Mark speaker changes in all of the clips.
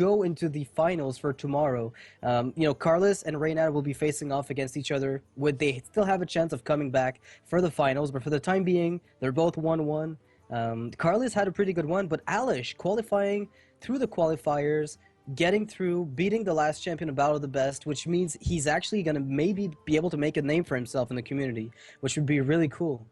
Speaker 1: go into the finals for tomorrow. You know, Carlos and Reynad will be facing off against each other. Would they still have a chance of coming back for the finals? But for the time being, they're both 1-1. Carlos had a pretty good one, but Alish qualifying through the qualifiers, getting through, beating the last champion of Battle of the Best, which means he's actually going to maybe be able to make a name for himself in the community, which would be really cool.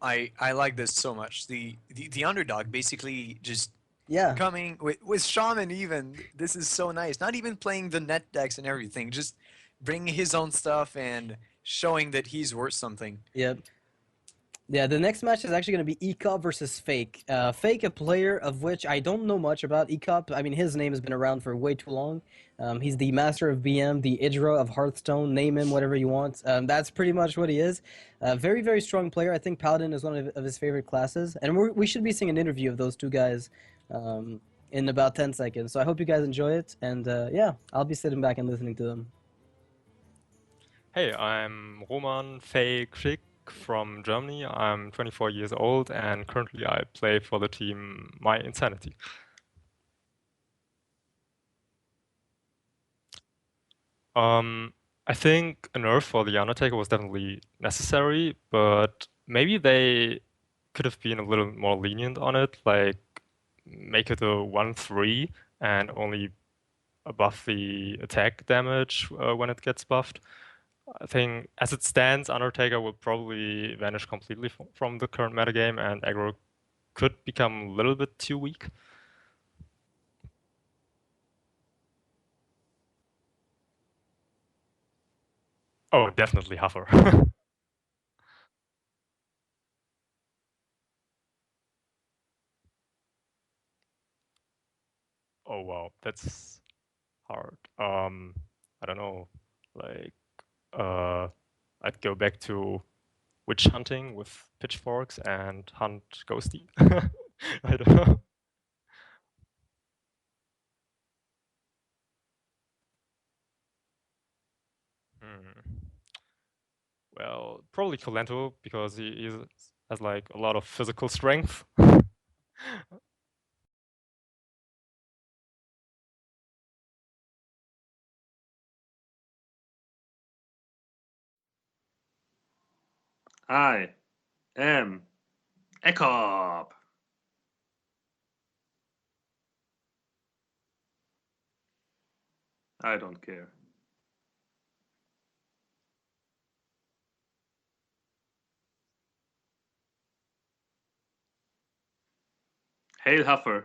Speaker 2: I like this so much. The underdog basically just
Speaker 1: Yeah.
Speaker 2: coming with Shaman even. This is so nice. Not even playing the net decks and everything. Just bringing his own stuff and showing that he's worth something.
Speaker 1: Yep. Yeah, the next match is actually going to be ek0p versus FaKe. FaKe, a player of which I don't know much about. ek0p, I mean, his name has been around for way too long. He's the master of BM, the Idra of Hearthstone. Name him whatever you want. That's pretty much what he is. Very, very strong player. I think Paladin is one of his favorite classes. And we should be seeing an interview of those two guys in about 10 seconds. So I hope you guys enjoy it. And yeah, I'll be sitting back and listening to them.
Speaker 3: Hey, I'm Roman FaKe from Germany. I'm 24 years old and currently I play for the team My Insanity. I think a nerf for the Undertaker was definitely necessary, but maybe they could have been a little more lenient on it, like make it a 1-3 and only buff the attack damage when it gets buffed. I think, as it stands, Undertaker will probably vanish completely from the current metagame, and aggro could become a little bit too weak. Oh, definitely Huffer. Oh wow, that's hard. I don't know, like I'd go back to witch hunting with pitchforks and hunt Ghosty. I don't know. Well, probably Colento because he has like a lot of physical strength.
Speaker 4: I am ek0p. I don't care. Hail Huffer.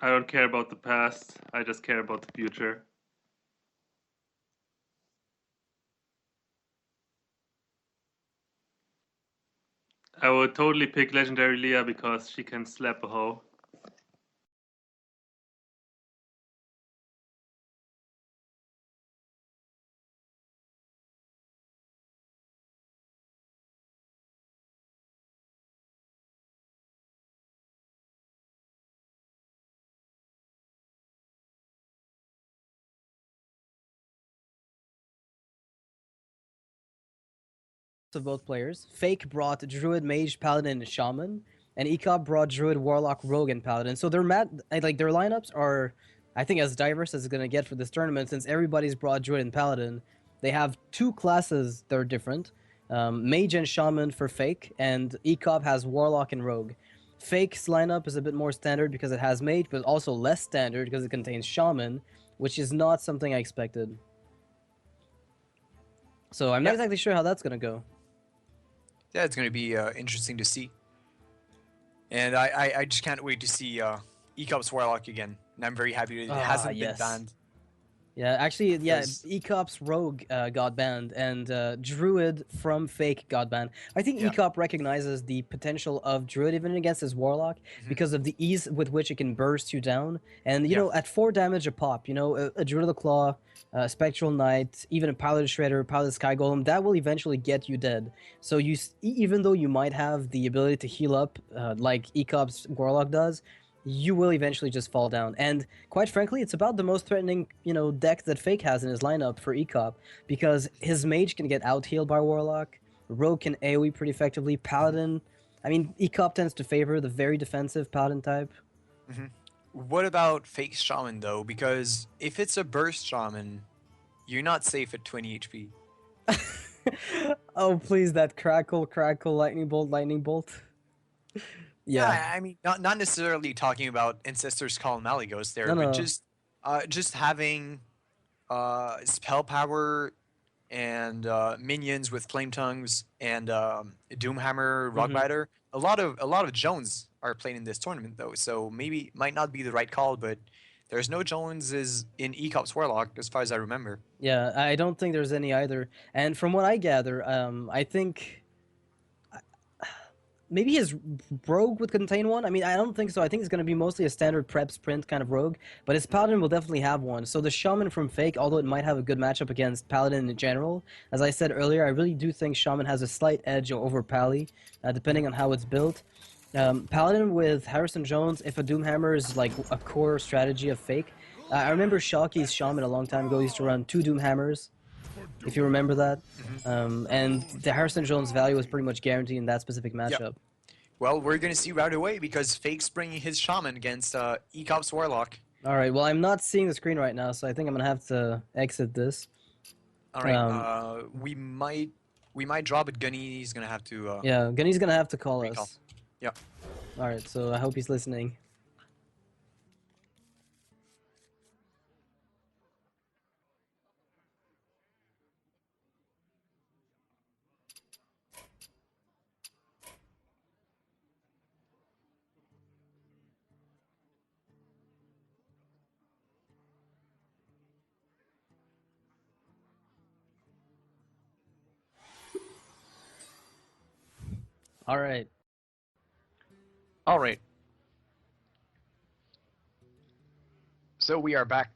Speaker 4: I don't care about the past, I just care about the future. I would totally pick Legendary Leah because she can slap a hoe.
Speaker 1: Of both players. FaKe brought Druid, Mage, Paladin, and Shaman, and ek0p brought Druid, Warlock, Rogue, and Paladin. So their their lineups are, I think, as diverse as it's gonna get for this tournament. Since everybody's brought Druid and Paladin, they have two classes that are different: Mage and Shaman for FaKe, and ek0p has Warlock and Rogue. FaKe's lineup is a bit more standard because it has Mage, but also less standard because it contains Shaman, which is not something I expected. So I'm not exactly sure how that's gonna go.
Speaker 2: Yeah, it's going to be interesting to see. And I just can't wait to see ek0p's Warlock again. And I'm very happy that it hasn't been banned.
Speaker 1: Yeah, actually, yeah, ek0p's Rogue got banned, and Druid from FaKe got banned. I think ek0p recognizes the potential of Druid even against his Warlock because of the ease with which it can burst you down. And, you know, at 4 damage a pop, you know, a Druid of the Claw, Spectral Knight, even a Pilot Shredder, Pilot Sky Golem, that will eventually get you dead. So you, even though you might have the ability to heal up like ek0p's Warlock does, you will eventually just fall down. And quite frankly, it's about the most threatening, you know, deck that FaKe has in his lineup for ek0p, because his Mage can get out-healed by Warlock, Rogue can AoE pretty effectively. Paladin, I mean, ek0p tends to favor the very defensive Paladin type.
Speaker 2: What about FaKe Shaman though? Because if it's a burst Shaman, you're not safe at 20 HP.
Speaker 1: Oh please, that crackle, lightning bolt. Yeah,
Speaker 2: I mean, not necessarily talking about Ancestor's Call and Malygos there, but just having spell power and minions with flame tongues and Doomhammer, Rockbiter. A lot of Jones are playing in this tournament though, so maybe might not be the right call, but there's no Joneses in ek0p's Warlock as far as I remember.
Speaker 1: Yeah, I don't think there's any either. And from what I gather, I think maybe his Rogue would contain one. I mean, I don't think so. I think it's going to be mostly a standard prep sprint kind of Rogue, but his Paladin will definitely have one. So the Shaman from FaKe, although it might have a good matchup against Paladin in general, as I said earlier, I really do think Shaman has a slight edge over Pally, depending on how it's built. Paladin with Harrison Jones, if a Doomhammer is like a core strategy of FaKe. I remember Shockey's Shaman a long time ago used to run 2 Doomhammers, if you remember that. And the Harrison Jones value was pretty much guaranteed in that specific matchup.
Speaker 2: Yep. Well, we're going to see right away because FaKe's bringing his Shaman against ek0p's Warlock.
Speaker 1: Alright, well I'm not seeing the screen right now, so I think I'm going to have to exit this.
Speaker 2: Alright, we might drop it. Gunny's going to have to...
Speaker 1: yeah, Gunny's going to have to call
Speaker 2: recall.
Speaker 1: us.
Speaker 2: Yep.
Speaker 1: Alright, so I hope he's listening. Alright.
Speaker 2: Alright. So we are back.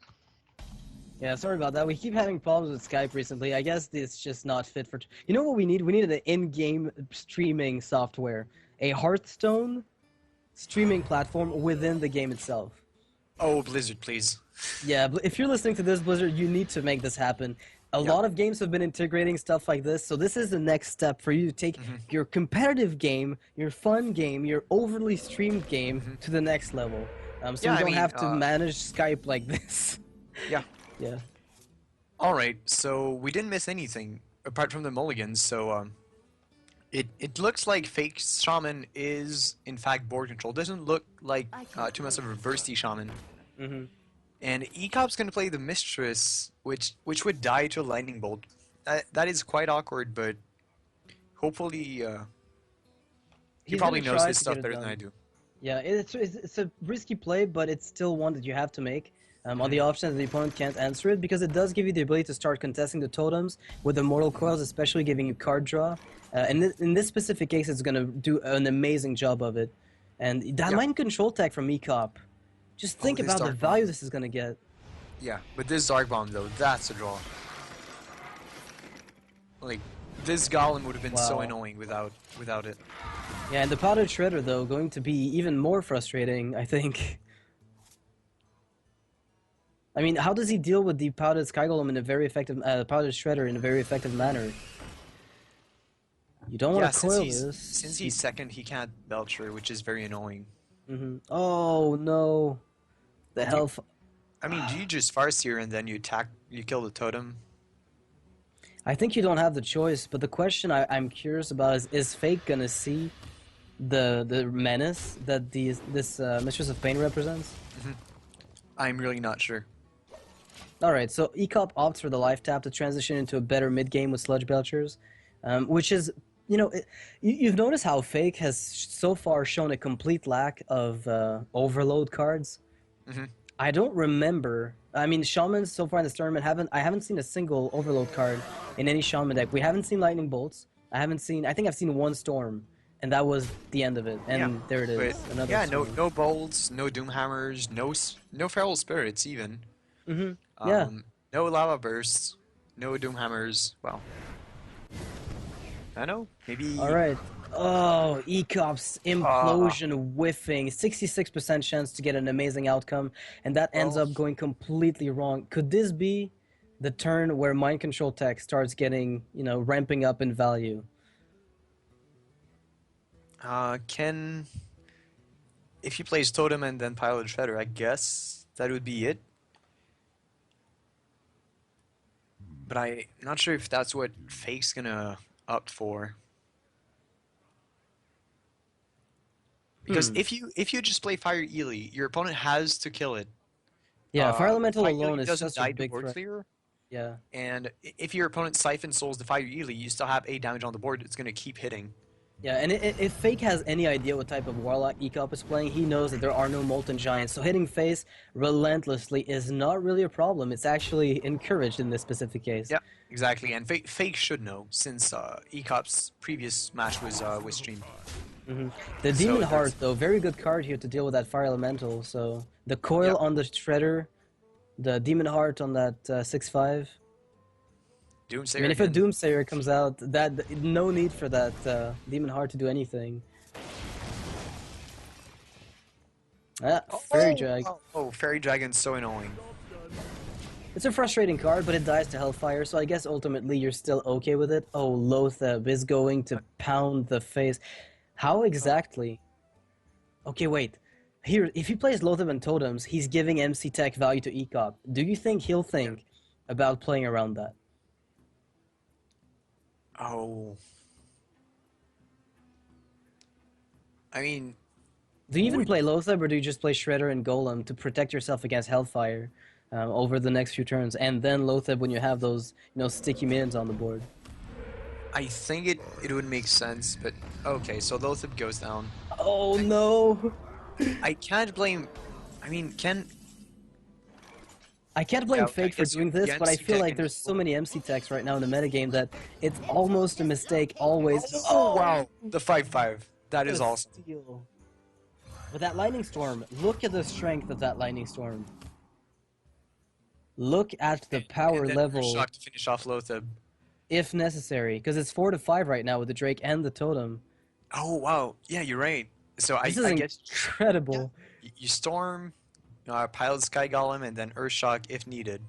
Speaker 1: Yeah, sorry about that. We keep having problems with Skype recently. I guess it's just not fit for... You know what we need? We needed an in-game streaming software. A Hearthstone streaming platform within the game itself.
Speaker 2: Oh, Blizzard, please.
Speaker 1: Yeah, if you're listening to this, Blizzard, you need to make this happen. A lot of games have been integrating stuff like this, so this is the next step for you to take your competitive game, your fun game, your overly streamed game to the next level. So you don't have to manage Skype like this.
Speaker 2: Yeah.
Speaker 1: Yeah.
Speaker 2: Alright, so we didn't miss anything apart from the mulligans, so it looks like FaKe Shaman is in fact board control. Doesn't look like too much of a reverse Shaman. And ek0p's going to play the Mistress, which would die to a Lightning Bolt. That is quite awkward, but hopefully he probably knows his stuff better than I do.
Speaker 1: Yeah, it's a risky play, but it's still one that you have to make. On the option that the opponent can't answer it, because it does give you the ability to start contesting the totems with the Mortal Coils, especially giving you card draw. And in this specific case, it's going to do an amazing job of it. And that mind control tech from ek0p. Just think about the value this is going to get.
Speaker 2: Yeah, but this Dark Bomb, though, that's a draw. Like, this Golem would have been so annoying without it.
Speaker 1: Yeah, and the Powdered Shredder, though, going to be even more frustrating, I think. I mean, how does he deal with the Powdered Sky Golem in a very effective... Powdered Shredder in a very effective manner? You don't want to coil this.
Speaker 2: Since he's second, he can't Belcher, which is very annoying.
Speaker 1: Oh, no. The health...
Speaker 2: I mean, do you just Farseer here and then you kill the totem?
Speaker 1: I think you don't have the choice, but the question I'm curious about is FaKe gonna see the menace that this Mistress of Pain represents?
Speaker 2: I'm really not sure.
Speaker 1: Alright, so ek0p opts for the life tap to transition into a better mid-game with Sludge Belchers, which is, you know, you've noticed how FaKe has so far shown a complete lack of overload cards. I don't remember. I mean, Shamans so far in this tournament I haven't seen a single overload card in any Shaman deck. We haven't seen Lightning Bolts. I think I've seen one Storm, and that was the end of it. And there it is.
Speaker 2: Yeah, no bolts, no Doomhammers, no Feral Spirits even.
Speaker 1: Yeah.
Speaker 2: No Lava Bursts, no Doomhammers. Well, I know, maybe.
Speaker 1: All right. Oh, ek0p's implosion whiffing, 66% chance to get an amazing outcome, and that ends up going completely wrong. Could this be the turn where mind control tech starts getting, ramping up in value?
Speaker 2: Can if he plays Totem and then Pilot Shredder, I guess that would be it. But I'm not sure if that's what FaKe's gonna opt for. Because if you just play Fire Ely, your opponent has to kill it.
Speaker 1: Yeah, Fire Elemental
Speaker 2: Fire
Speaker 1: alone
Speaker 2: Ely
Speaker 1: is
Speaker 2: doesn't
Speaker 1: such
Speaker 2: die
Speaker 1: a
Speaker 2: to
Speaker 1: big
Speaker 2: board
Speaker 1: threat.
Speaker 2: clear.
Speaker 1: Yeah.
Speaker 2: And if your opponent Siphon Souls the Fire Ely, you still have 8 damage on the board. It's gonna keep hitting.
Speaker 1: Yeah, and if FaKe has any idea what type of Warlock ek0p is playing, he knows that there are no Molten Giants, so hitting face relentlessly is not really a problem. It's actually encouraged in this specific case.
Speaker 2: Yeah, exactly. And FaKe should know, since ek0p's previous match was streamed.
Speaker 1: The Demon Heart, though, very good card here to deal with that Fire Elemental. So the Coil on the Shredder, the Demon Heart on that 6/5.
Speaker 2: Doomsayer.
Speaker 1: I mean, if a Doomsayer comes out, that no need for that Demon Heart to do anything. Fairy Drag.
Speaker 2: Fairy Dragon's so annoying.
Speaker 1: It's a frustrating card, but it dies to Hellfire, so I guess ultimately you're still okay with it. Oh, Lotheb is going to pound the face. How exactly? Okay, wait. Here, if he plays Lotheb and Totems, he's giving MC Tech value to ek0p. Do you think he'll think about playing around that?
Speaker 2: Oh. I mean...
Speaker 1: Do you even play Lotheb, or do you just play Shredder and Golem to protect yourself against Hellfire over the next few turns, and then Lotheb when you have those, sticky minions on the board?
Speaker 2: I think it would make sense, but... Okay, so Lotheb goes down.
Speaker 1: Oh, no!
Speaker 2: I can't blame... I mean,
Speaker 1: I can't blame FaKe for doing this, but I
Speaker 2: MC
Speaker 1: feel
Speaker 2: Tech
Speaker 1: like there's so many MC techs right now in the metagame that it's almost a mistake always. Oh,
Speaker 2: wow! The 5/5. That is
Speaker 1: what a
Speaker 2: awesome.
Speaker 1: steal. But that Lightning Storm, look at the strength of that Lightning Storm. Look at the power
Speaker 2: and then
Speaker 1: level.
Speaker 2: Shock to finish off Lotheb.
Speaker 1: If necessary, because it's 4-5 right now with the Drake and the Totem.
Speaker 2: Oh, wow. Yeah, you're right. So
Speaker 1: This
Speaker 2: I
Speaker 1: is
Speaker 2: guess...
Speaker 1: incredible.
Speaker 2: Yeah, you Storm, Pilot Sky Golem, and then Earthshock if needed.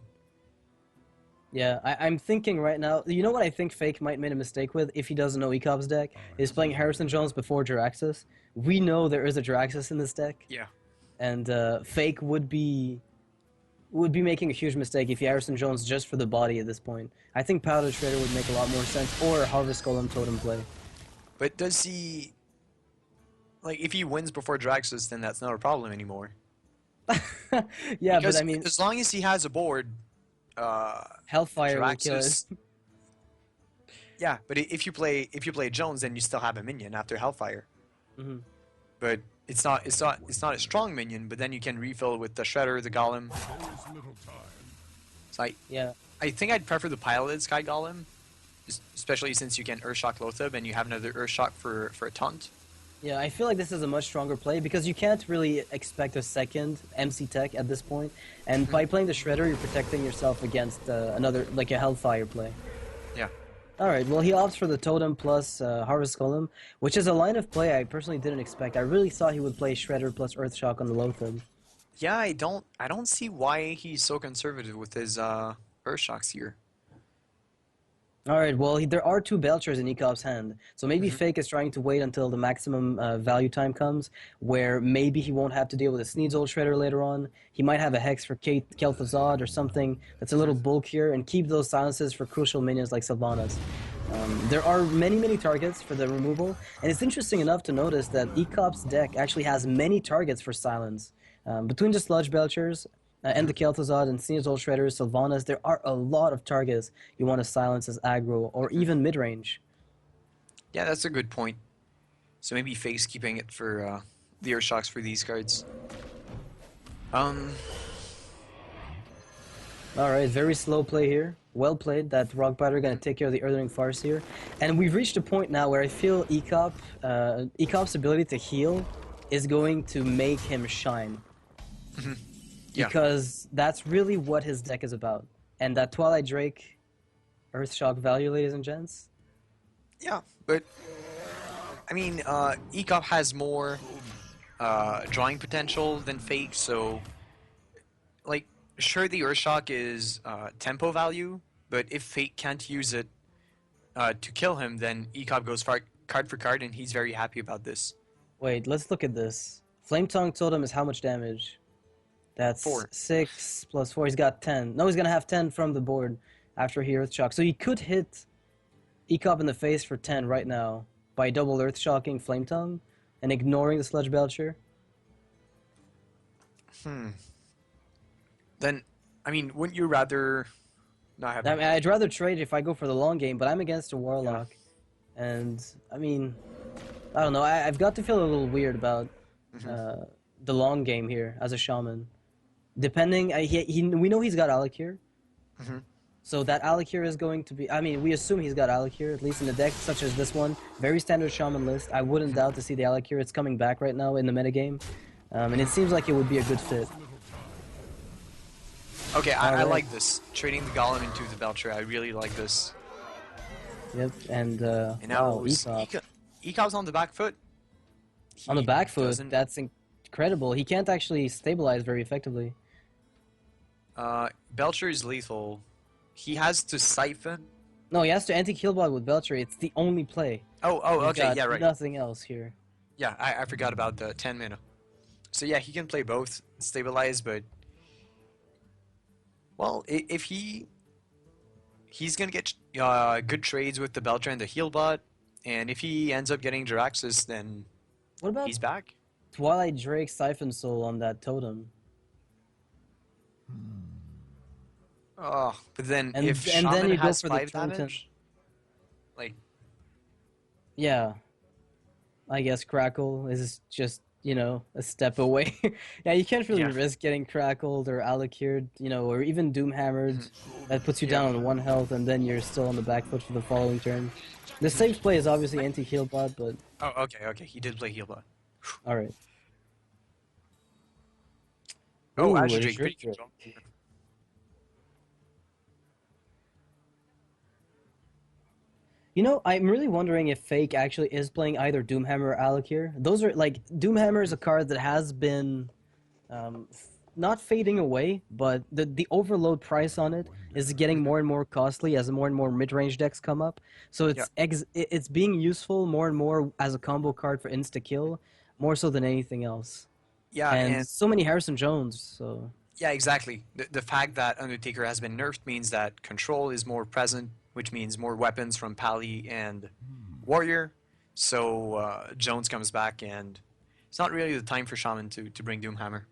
Speaker 1: Yeah, I'm thinking right now, you know what I think FaKe might make a mistake with if he doesn't know ek0p's deck? Is playing Harrison Jones before Jiraxxus. We know there is a Jiraxxus in this deck.
Speaker 2: Yeah.
Speaker 1: And FaKe would be making a huge mistake if he Harrison Jones just for the body at this point. I think Powder Shredder would make a lot more sense, or Harvest Golem Totem play.
Speaker 2: But does he... Like, if he wins before Jiraxxus, then that's not a problem anymore.
Speaker 1: Yeah,
Speaker 2: because
Speaker 1: but I mean...
Speaker 2: as long as he has a board...
Speaker 1: Hellfire will kill it.
Speaker 2: Yeah, but if you play Jones, then you still have a minion after Hellfire. But it's not a strong minion. But then you can refill with the Shredder, the Golem. So I think I'd prefer the piloted Sky Golem, especially since you can Earthshock Lotheb and you have another Earthshock for a taunt.
Speaker 1: Yeah, I feel like this is a much stronger play because you can't really expect a second MC Tech at this point. And by playing the Shredder, you're protecting yourself against another, like a Hellfire play.
Speaker 2: Yeah.
Speaker 1: Alright, well he opts for the Totem plus Harvest Golem, which is a line of play I personally didn't expect. I really thought he would play Shredder plus Earthshock on the Lotheb.
Speaker 2: Yeah, I don't see why he's so conservative with his Earthshocks here.
Speaker 1: Alright, well there are two Belchers in ek0p's hand, so maybe FaKe is trying to wait until the maximum value time comes, where maybe he won't have to deal with a Sneed's old Shredder later on. He might have a Hex for Kel'Thuzad or something that's a little bulkier, and keep those silences for crucial minions like Sylvanas. There are many targets for the removal, and it's interesting enough to notice that ek0p's deck actually has many targets for silence. Between the Sludge Belchers, and the Kel'Thuzad and Sneed's old Shredders, Sylvanas, there are a lot of targets you want to silence as aggro or even mid-range.
Speaker 2: Yeah, that's a good point. So maybe FaKe's keeping it for the Earthshocks for these cards.
Speaker 1: Alright, very slow play here. Well played. That Rockbiter gonna take care of the Earthling Farce here. And we've reached a point now where I feel ek0p's ability to heal is going to make him shine.
Speaker 2: Yeah.
Speaker 1: Because that's really what his deck is about. And that Twilight Drake Earthshock value, ladies and gents.
Speaker 2: Yeah, but I mean, ek0p has more drawing potential than FaKe, so like sure the Earthshock is tempo value, but if FaKe can't use it to kill him, then ek0p card for card, and he's very happy about this.
Speaker 1: Wait, let's look at this. Flame Tongue Totem is how much damage? That's
Speaker 2: 4.
Speaker 1: 6 plus 4. He's got 10. No, he's gonna have 10 from the board after he Earth Shock. So he could hit ek0p in the face for 10 right now by double Earth Shocking Flame Tongue and ignoring the Sludge Belcher.
Speaker 2: Then, I mean, wouldn't you rather not have...
Speaker 1: I mean, I'd rather trade if I go for the long game, but I'm against a Warlock. Yeah. And, I mean, I don't know. I've got to feel a little weird about the long game here as a Shaman. Depending, we know he's got Alakir. So that Alakir is going to be... I mean, we assume he's got Alakir, at least in a deck such as this one. Very standard Shaman list. I wouldn't doubt to see the Alakir. It's coming back right now in the metagame. And it seems like it would be a good fit.
Speaker 2: Okay, I like this. Trading the Golem into the Belcher, I really like this.
Speaker 1: Yep, and
Speaker 2: now
Speaker 1: wow,
Speaker 2: ek0p's on the back foot.
Speaker 1: On the back foot, that's incredible. He can't actually stabilize very effectively.
Speaker 2: Belcher is lethal. He has to Siphon.
Speaker 1: No, he has to anti-Killbot with Belcher. It's the only play.
Speaker 2: Oh, okay, yeah, right.
Speaker 1: Nothing else here.
Speaker 2: Yeah, I forgot about the 10 mana. So yeah, he can play both, stabilize, but... Well, if he's gonna get good trades with the Belcher and the Healbot, and if he ends up getting Jiraxxus, then
Speaker 1: what about
Speaker 2: he's back.
Speaker 1: Twilight Drake Siphon Soul on that totem?
Speaker 2: Oh, but then
Speaker 1: and,
Speaker 2: if
Speaker 1: and
Speaker 2: Shaman
Speaker 1: then you
Speaker 2: has
Speaker 1: go for
Speaker 2: 5
Speaker 1: the
Speaker 2: damage, like...
Speaker 1: Yeah. I guess Crackle is just, you know, a step away. Yeah, you can't really risk getting Crackled or Alakired, you know, or even Doomhammered. That puts you down on 1 health, and then you're still on the back foot for the following turn. The safe play is obviously anti-Healbot, but...
Speaker 2: Oh, okay, he did play Healbot.
Speaker 1: Alright.
Speaker 2: Oh,
Speaker 1: Ooh,
Speaker 2: Azure
Speaker 1: a
Speaker 2: Drake, pretty
Speaker 1: Drake.
Speaker 2: good job.
Speaker 1: You know, I'm really wondering if FaKe actually is playing either Doomhammer or Alakir. Those are, like, Doomhammer is a card that has been not fading away, but the overload price on it is getting more and more costly as more and more mid-range decks come up. So it's being useful more and more as a combo card for insta-kill, more so than anything else.
Speaker 2: Yeah,
Speaker 1: and so many Harrison Jones, so...
Speaker 2: Yeah, exactly. The fact that Undertaker has been nerfed means that control is more present, which means more weapons from Pally and Warrior. So Jones comes back, and it's not really the time for Shaman to bring Doomhammer.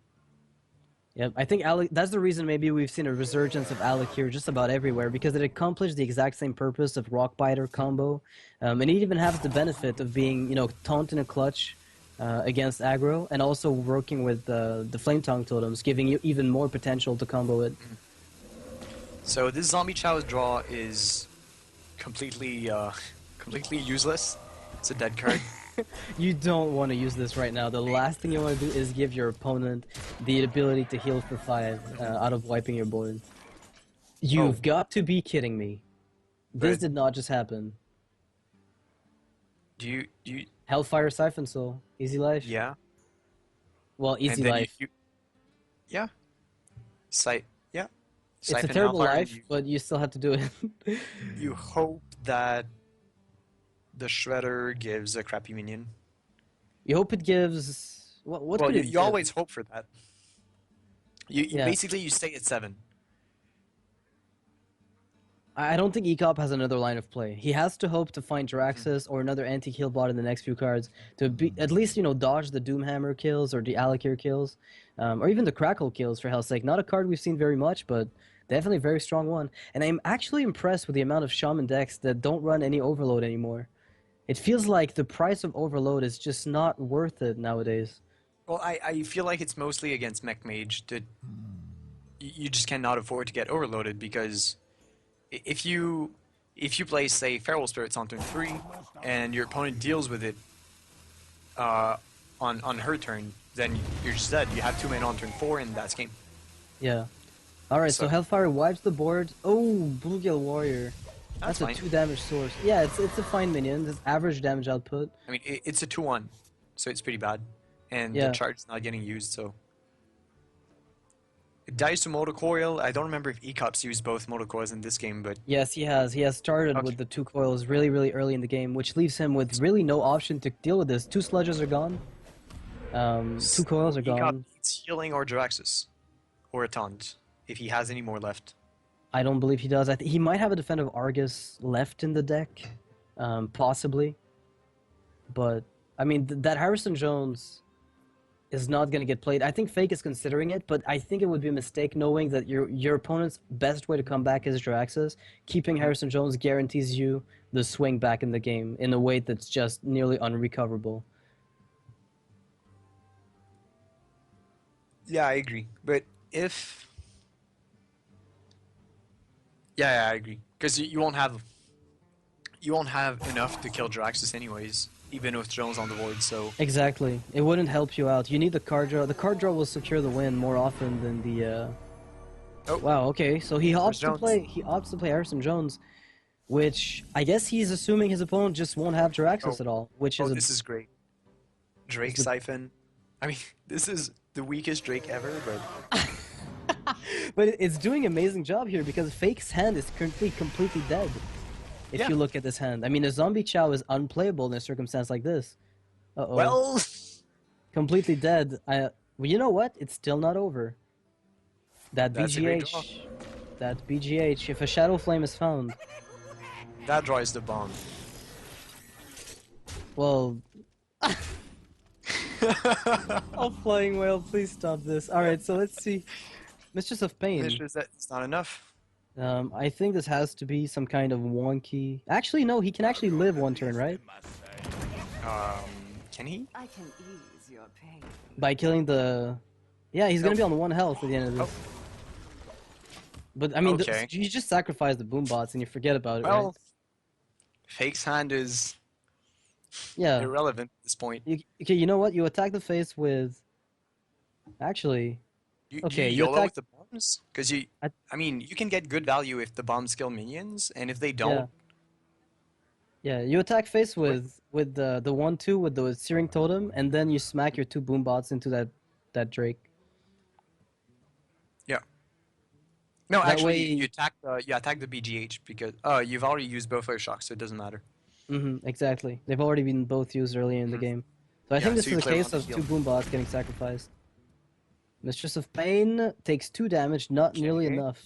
Speaker 1: Yep, I think that's the reason maybe we've seen a resurgence of Alakir just about everywhere, because it accomplished the exact same purpose of Rockbiter combo, and it even has the benefit of being, you know, taunt in a clutch against aggro, and also working with the Flame Tongue totems, giving you even more potential to combo it.
Speaker 2: So this Zombie Chow's draw is completely useless. It's a dead card.
Speaker 1: You don't want to use this right now. The last thing you want to do is give your opponent the ability to heal for 5 out of wiping your board. You've got to be kidding me. This did not just happen.
Speaker 2: Do you...
Speaker 1: Hellfire Siphon Soul. Easy life?
Speaker 2: Yeah.
Speaker 1: Well, easy life.
Speaker 2: Yeah. Yeah.
Speaker 1: It's a terrible life, but you still have to do it.
Speaker 2: You hope that the Shredder gives a crappy minion.
Speaker 1: You hope it gives... What could it
Speaker 2: you
Speaker 1: give?
Speaker 2: always hope for that. Basically, you stay at 7.
Speaker 1: I don't think ek0p has another line of play. He has to hope to find Jiraxxus or another anti-kill bot in the next few cards to be, at least, you know, dodge the Doomhammer kills or the Alakir kills, or even the Crackle kills, for hell's sake. Not a card we've seen very much, but definitely a very strong one. And I'm actually impressed with the amount of Shaman decks that don't run any Overload anymore. It feels like the price of Overload is just not worth it nowadays.
Speaker 2: Well, I feel like it's mostly against Mech Mage that you just cannot afford to get overloaded, because if you play, say, Feral Spirits on turn 3 and your opponent deals with it on her turn, then you're just dead. You have 2 mana on turn 4 and that's game.
Speaker 1: Yeah. Alright, so Hellfire wipes the board. Oh, Bluegill Warrior. That's a 2 damage source. Yeah, it's a fine minion. It's average damage output.
Speaker 2: I mean, it's a 2-1, so it's pretty bad. And the charge is not getting used, so... It dies to Motor Coil. I don't remember if ek0p's used both Motor Coils in this game, but...
Speaker 1: Yes, he has. He has started with the 2 coils really, really early in the game, which leaves him with really no option to deal with this. 2 sludges are gone. 2 coils are gone.
Speaker 2: ek0p needs healing or Jiraxis. Or a taunt, if he has any more left.
Speaker 1: I don't believe he does. He might have a defensive Argus left in the deck. Possibly. But, I mean, that Harrison Jones is not going to get played. I think FaKe is considering it, but I think it would be a mistake knowing that your opponent's best way to come back is Jiraxis. Keeping Harrison Jones guarantees you the swing back in the game in a way that's just nearly unrecoverable.
Speaker 2: Yeah, I agree. But if... Yeah, I agree. Because you won't have enough to kill Jiraxis anyways, even with Jones on the board, so...
Speaker 1: Exactly. It wouldn't help you out. You need the card draw. The card draw will secure the win more often than the... Oh. Wow, okay. So he opts to play Harrison Jones, which I guess he's assuming his opponent just won't have Jiraxis at all, which is...
Speaker 2: this is great. Drake Siphon. I mean, this is the weakest Drake ever, but...
Speaker 1: But it's doing an amazing job here because FaKe's hand is currently completely dead. If you look at this hand. I mean, a Zombie Chow is unplayable in a circumstance like this. Uh-oh.
Speaker 2: Well...
Speaker 1: Completely dead. Well, you know what? It's still not over. That's BGH. That BGH. If a Shadow Flame is found...
Speaker 2: That draws the bomb.
Speaker 1: Well... Oh, Flying Whale, please stop this. Alright, so let's see. Mistress of Pain.
Speaker 2: That's not enough.
Speaker 1: I think this has to be some kind of wonky... Actually, no, he can actually live 1 turn, right?
Speaker 2: Can he?
Speaker 5: I can ease your pain.
Speaker 1: By killing the... Yeah, he's gonna be on 1 health at the end of this. But, I mean, you just sacrifice the boom bots and you forget about it, right?
Speaker 2: FaKe's hand is... irrelevant at this point.
Speaker 1: Okay, you know what? You attack the face with... Actually...
Speaker 2: You YOLO with the bombs? Because I mean, you can get good value if the bombs kill minions, and if they don't...
Speaker 1: Yeah, you attack face with the 1-2 with the Searing Totem, and then you smack your 2 boom bots into that Drake.
Speaker 2: Yeah. No, actually, you attack the BGH, because you've already used both Air Shocks, so it doesn't matter.
Speaker 1: Exactly. They've already been both used earlier in the game. So I think this is a case of 2 boom bots getting sacrificed. Mistress of Pain takes 2 damage, not nearly enough.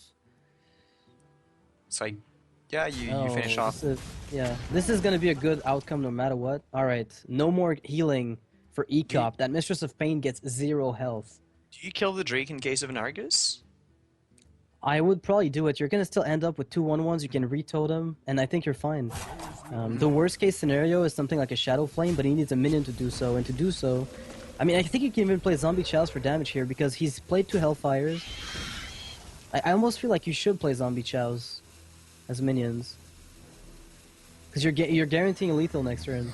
Speaker 2: So you finish off.
Speaker 1: This is gonna be a good outcome no matter what. Alright, no more healing for ek0p. That Mistress of Pain gets 0 health.
Speaker 2: Do you kill the Drake in case of an Argus?
Speaker 1: I would probably do it. You're gonna still end up with 2 1/1s, you can re-totem, and I think you're fine. The worst case scenario is something like a Shadow Flame, but he needs a minion to do so, and to do so... I mean, I think you can even play Zombie Chows for damage here, because he's played 2 Hellfires. I almost feel like you should play Zombie Chows as minions. Because you're guaranteeing a lethal next turn.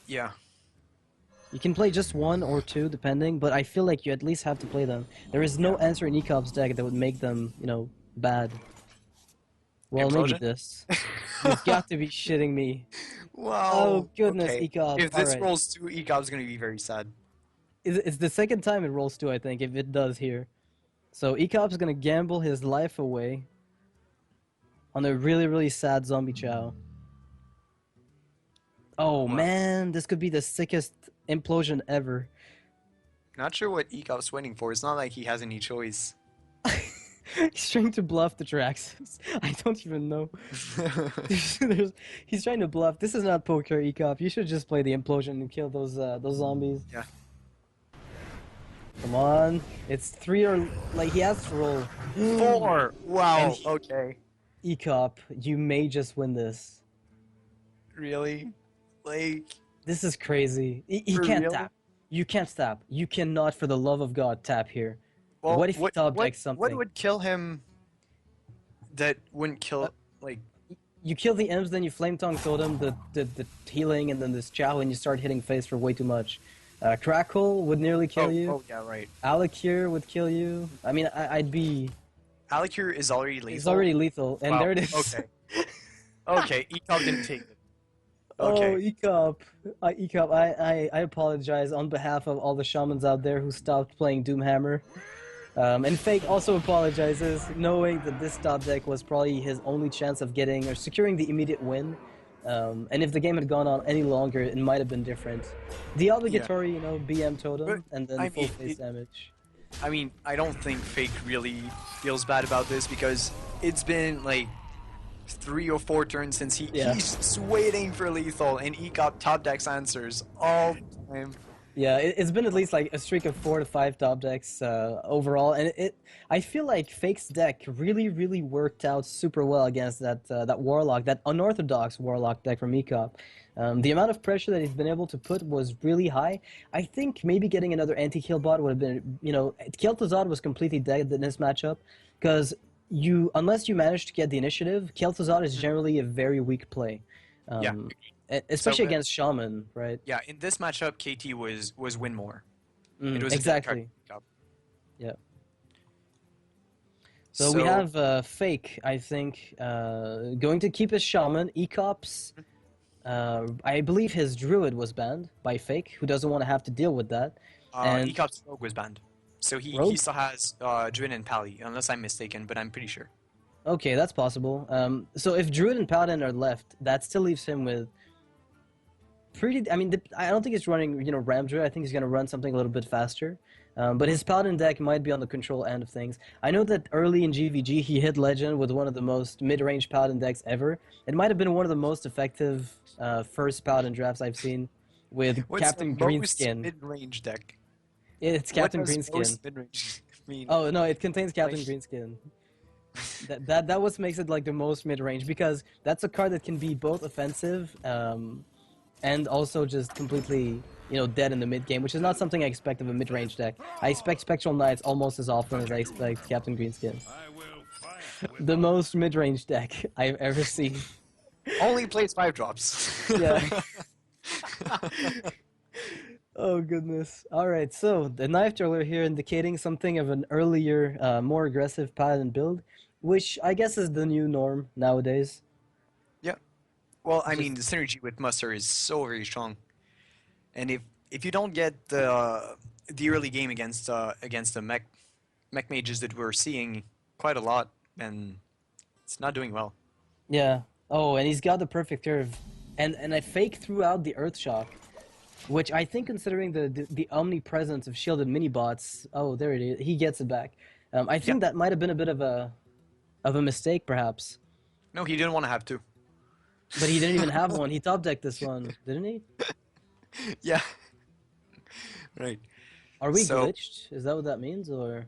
Speaker 2: Yeah.
Speaker 1: You can play just 1 or 2, depending, but I feel like you at least have to play them. There is no answer in ek0p's deck that would make them, bad. Well, maybe this. You've got to be shitting me.
Speaker 2: Wow.
Speaker 1: Oh, goodness, ek0p.
Speaker 2: If this rolls 2, ek0p's gonna be very sad.
Speaker 1: It's the second time it rolls 2, I think, if it does here. So ek0p's gonna gamble his life away on a really, really sad Zombie Chow. Oh, man, this could be the sickest implosion ever.
Speaker 2: Not sure what ek0p's waiting for. It's not like he has any choice.
Speaker 1: He's trying to bluff the Jiraxis. I don't even know. He's trying to bluff. This is not poker, ek0p. You should just play the implosion and kill those zombies.
Speaker 2: Yeah.
Speaker 1: Come on. It's 3 or... Like, he has to roll.
Speaker 2: 4! Wow, okay.
Speaker 1: ek0p, you may just win this.
Speaker 2: Really? Like...
Speaker 1: This is crazy. He can't tap. You can't tap. You cannot, for the love of God, tap here. Well, what if he top decks something?
Speaker 2: What would kill him that wouldn't kill... like...
Speaker 1: You kill the imps, then you Flame Tongue Totem, the healing, and then this Chow, and you start hitting face for way too much. Crackle would nearly kill you.
Speaker 2: Oh, yeah, right.
Speaker 1: Alakir would kill you. I mean, I'd be...
Speaker 2: Alakir is already lethal.
Speaker 1: He's already lethal, and there it is.
Speaker 2: Okay. Okay, ek0p didn't take it.
Speaker 1: Okay. Oh, ek0p, I apologize on behalf of all the shamans out there who stopped playing Doomhammer. And FaKe also apologizes, knowing that this top deck was probably his only chance of getting or securing the immediate win. And if the game had gone on any longer, it might have been different. The obligatory, you know, BM totem and then full face damage.
Speaker 2: I mean, I don't think FaKe really feels bad about this because it's been like 3 or 4 turns since he's just waiting for lethal, and ek0p top decks answers all the time.
Speaker 1: Yeah, it's been at least like a streak of 4 to 5 top decks overall, and I feel like FaKe's deck really worked out super well against that Warlock, that unorthodox Warlock deck from ek0p. The amount of pressure that he's been able to put was really high. I think maybe getting another anti-kill bot would have been, you know, Kel'Thuzad was completely dead in this matchup, because unless you manage to get the initiative, Kel'Thuzad is generally a very weak play. Especially against Shaman, right?
Speaker 2: Yeah, in this matchup, KT was win more.
Speaker 1: It was exactly. Yeah. So we have FaKe, I think, going to keep his Shaman. ek0p's, I believe his Druid was banned by FaKe, who doesn't want to have to deal with that.
Speaker 2: And ek0p's Rogue was banned. So he still has Druid and Pally, unless I'm mistaken, but I'm pretty sure.
Speaker 1: Okay, that's possible. So if Druid and Paladin are left, that still leaves him with I mean, I don't think he's running, you know, Ram Druid. I think he's going to run something a little bit faster. But his Paladin deck might be on the control end of things. I know that early in GVG, he hit Legend with one of the most mid-range Paladin decks ever. It might have been one of the most effective first Paladin drafts I've seen with Captain Greenskin.
Speaker 2: Mid-range deck?
Speaker 1: It's Captain Greenskin.
Speaker 2: Mean?
Speaker 1: Oh, no, it contains Captain Greenskin. That what makes it like the most mid-range, because that's a card that can be both offensive and also just completely, you know, dead in the mid-game, which is not something I expect of a mid-range deck. I expect Spectral Knights almost as often as I expect Captain Greenskin. The most mid-range deck I've ever seen.
Speaker 2: Only plays 5 drops.
Speaker 1: Yeah. Oh, goodness. Alright, so the Knife Juggler here indicating something of an earlier, more aggressive Paladin build, which I guess is the new norm nowadays.
Speaker 2: Well, I mean, the synergy with Muster is so very strong, and if you don't get the early game against the mech mages that we're seeing quite a lot, then it's not doing well.
Speaker 1: Yeah. Oh, and he's got the perfect curve, and I FaKe threw out the Earth Shock, which I think, considering the omnipresence of shielded mini bots, oh, there it is, he gets it back. I think that might have been a bit of a mistake, perhaps.
Speaker 2: No, he didn't want to have to.
Speaker 1: But he didn't even have one. He top decked this one, didn't he?
Speaker 2: Yeah. Right.
Speaker 1: Are we glitched? Is that what that means, or?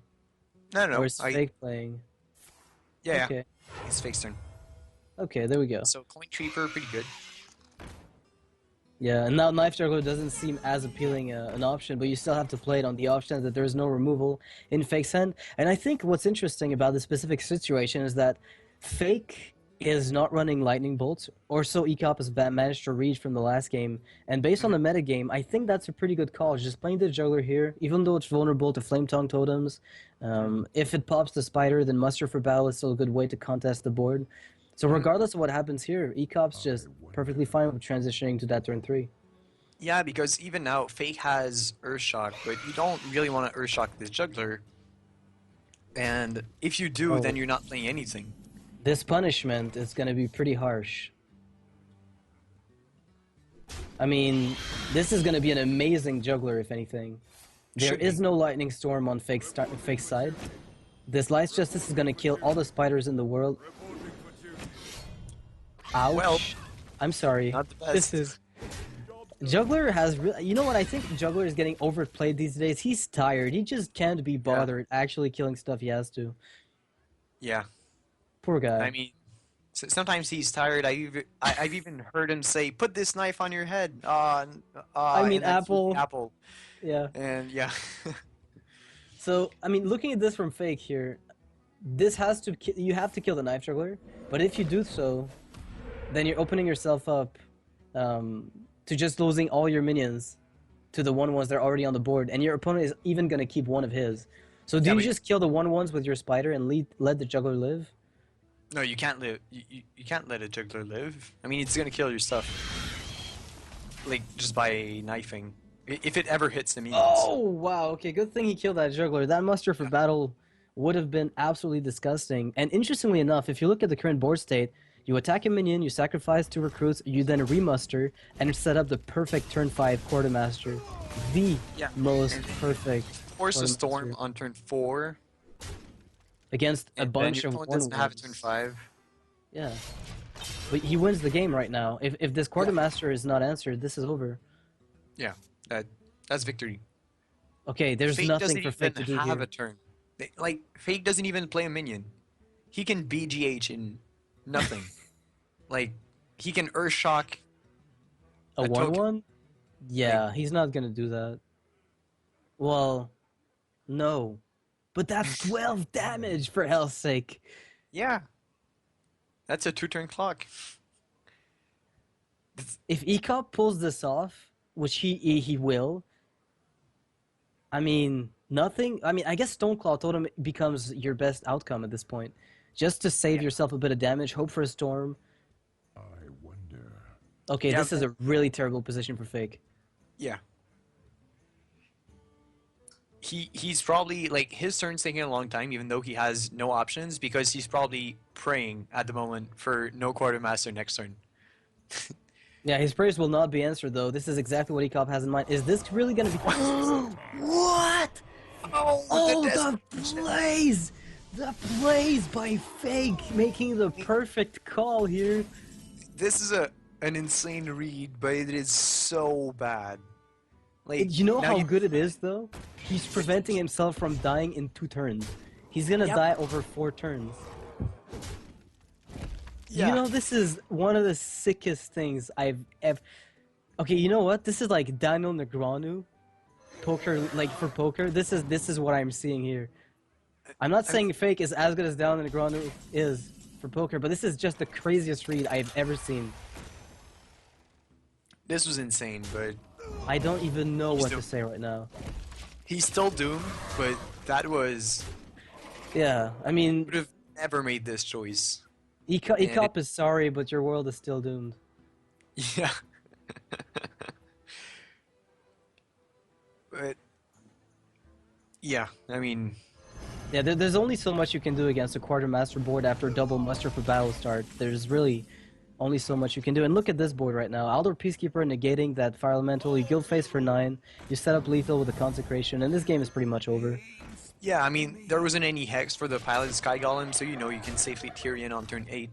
Speaker 2: No.
Speaker 1: Or is FaKe playing?
Speaker 2: Yeah.
Speaker 1: Okay.
Speaker 2: It's FaKe's turn.
Speaker 1: Okay, there we go.
Speaker 2: So Coin Trieper, pretty good.
Speaker 1: Yeah, and now Knife Juggler doesn't seem as appealing an option, but you still have to play it on the option that there's no removal in FaKe's hand. And I think what's interesting about this specific situation is that FaKe is not running Lightning Bolts, or so ek0p has managed to read from the last game. And based on the metagame, I think that's a pretty good call. Just playing the Juggler here, even though it's vulnerable to Flame Tongue totems. If it pops the Spider, then Muster for Battle is still a good way to contest the board. So regardless of what happens here, ek0p's just perfectly fine with transitioning to that turn 3.
Speaker 2: Yeah, because even now, FaKe has Earthshock, but you don't really want to Earthshock this Juggler. And if you do, then you're not playing anything.
Speaker 1: This punishment is going to be pretty harsh. I mean, this is going to be an amazing Juggler, if anything. There is no Lightning Storm on FaKe's side. This Light Justice is going to kill all the spiders in the world. Ouch.
Speaker 2: Well,
Speaker 1: I'm sorry.
Speaker 2: Not the best.
Speaker 1: This is... Juggler has... You know what? I think Juggler is getting overplayed these days. He's tired. He just can't be bothered actually killing stuff he has to.
Speaker 2: Yeah.
Speaker 1: Poor guy.
Speaker 2: I mean, sometimes he's tired. I've even heard him say, "Put this knife on your head."
Speaker 1: I mean, Apple.
Speaker 2: Apple.
Speaker 1: Yeah.
Speaker 2: And yeah.
Speaker 1: So, I mean, looking at this from FaKe here, this has to you have to kill the Knife Juggler. But if you do so, then you're opening yourself up to just losing all your minions to the 1/1s that are already on the board, and your opponent is even gonna keep one of his. So, do you just kill the 1/1s with your Spider and let the Juggler live?
Speaker 2: No, you can't live. You can't let a Juggler live. I mean, it's gonna kill your stuff. Like, just by knifing. If it ever hits the minions.
Speaker 1: Oh, wow. Okay, good thing he killed that Juggler. That Muster for Battle would have been absolutely disgusting. And interestingly enough, if you look at the current board state, you attack a minion, you sacrifice 2 recruits, you then remuster, and set up the perfect turn 5 quartermaster. The most perfect.
Speaker 2: Force a storm on turn 4.
Speaker 1: Against a bunch of
Speaker 2: doesn't have turn 5.
Speaker 1: Yeah. But he wins the game right now. If this quartermaster is not answered, this is over.
Speaker 2: Yeah, that's victory.
Speaker 1: Okay, there's
Speaker 2: FaKe
Speaker 1: nothing for FaKe to do
Speaker 2: have
Speaker 1: here.
Speaker 2: a turn. Like, FaKe doesn't even play a minion. He can BGH in nothing. Like, he can Earthshock
Speaker 1: a 1/1? Yeah, he's not gonna do that. Well, no. But that's 12 damage, for hell's sake.
Speaker 2: Yeah. That's a 2-turn clock.
Speaker 1: If ek0p pulls this off, which he will, I mean, nothing. I mean, I guess Stoneclaw Totem becomes your best outcome at this point. Just to save yourself a bit of damage, hope for a storm.
Speaker 6: I wonder.
Speaker 1: Okay, this is a really terrible position for FaKe.
Speaker 2: Yeah. He's probably, like, his turn's taking a long time, even though he has no options, because he's probably praying at the moment for no quartermaster next turn.
Speaker 1: Yeah, his prayers will not be answered, though. This is exactly what ek0p has in mind. Is this really going to be... What? Oh, the plays! The plays by FaKe, making the perfect call here.
Speaker 2: This is an insane read, but it is so bad. Like,
Speaker 1: you know how good it is, though? He's preventing himself from dying in 2 turns. He's gonna die over 4 turns. Yeah. You know, this is one of the sickest things I've ever... Okay, you know what? This is like Daniel Negreanu. Poker, like, for poker. This is what I'm seeing here. I'm not saying FaKe is as good as Daniel Negreanu is for poker, but this is just the craziest read I've ever seen.
Speaker 2: This was insane, but...
Speaker 1: I don't even know what to say right now.
Speaker 2: He's still doomed, but that was...
Speaker 1: Yeah, I mean...
Speaker 2: Would have never made this choice.
Speaker 1: ek0p is sorry, but your world is still doomed.
Speaker 2: Yeah. But... Yeah, I mean...
Speaker 1: Yeah, there's only so much you can do against a quartermaster board after a double muster for battle start. There's really only so much you can do. And look at this board right now. Aldor Peacekeeper negating that Fire Elemental. You guild face for 9. You set up lethal with a Consecration. And this game is pretty much over.
Speaker 2: Yeah, I mean, there wasn't any Hex for the Pilot Sky Golem, so you know you can safely Tyrion on turn 8.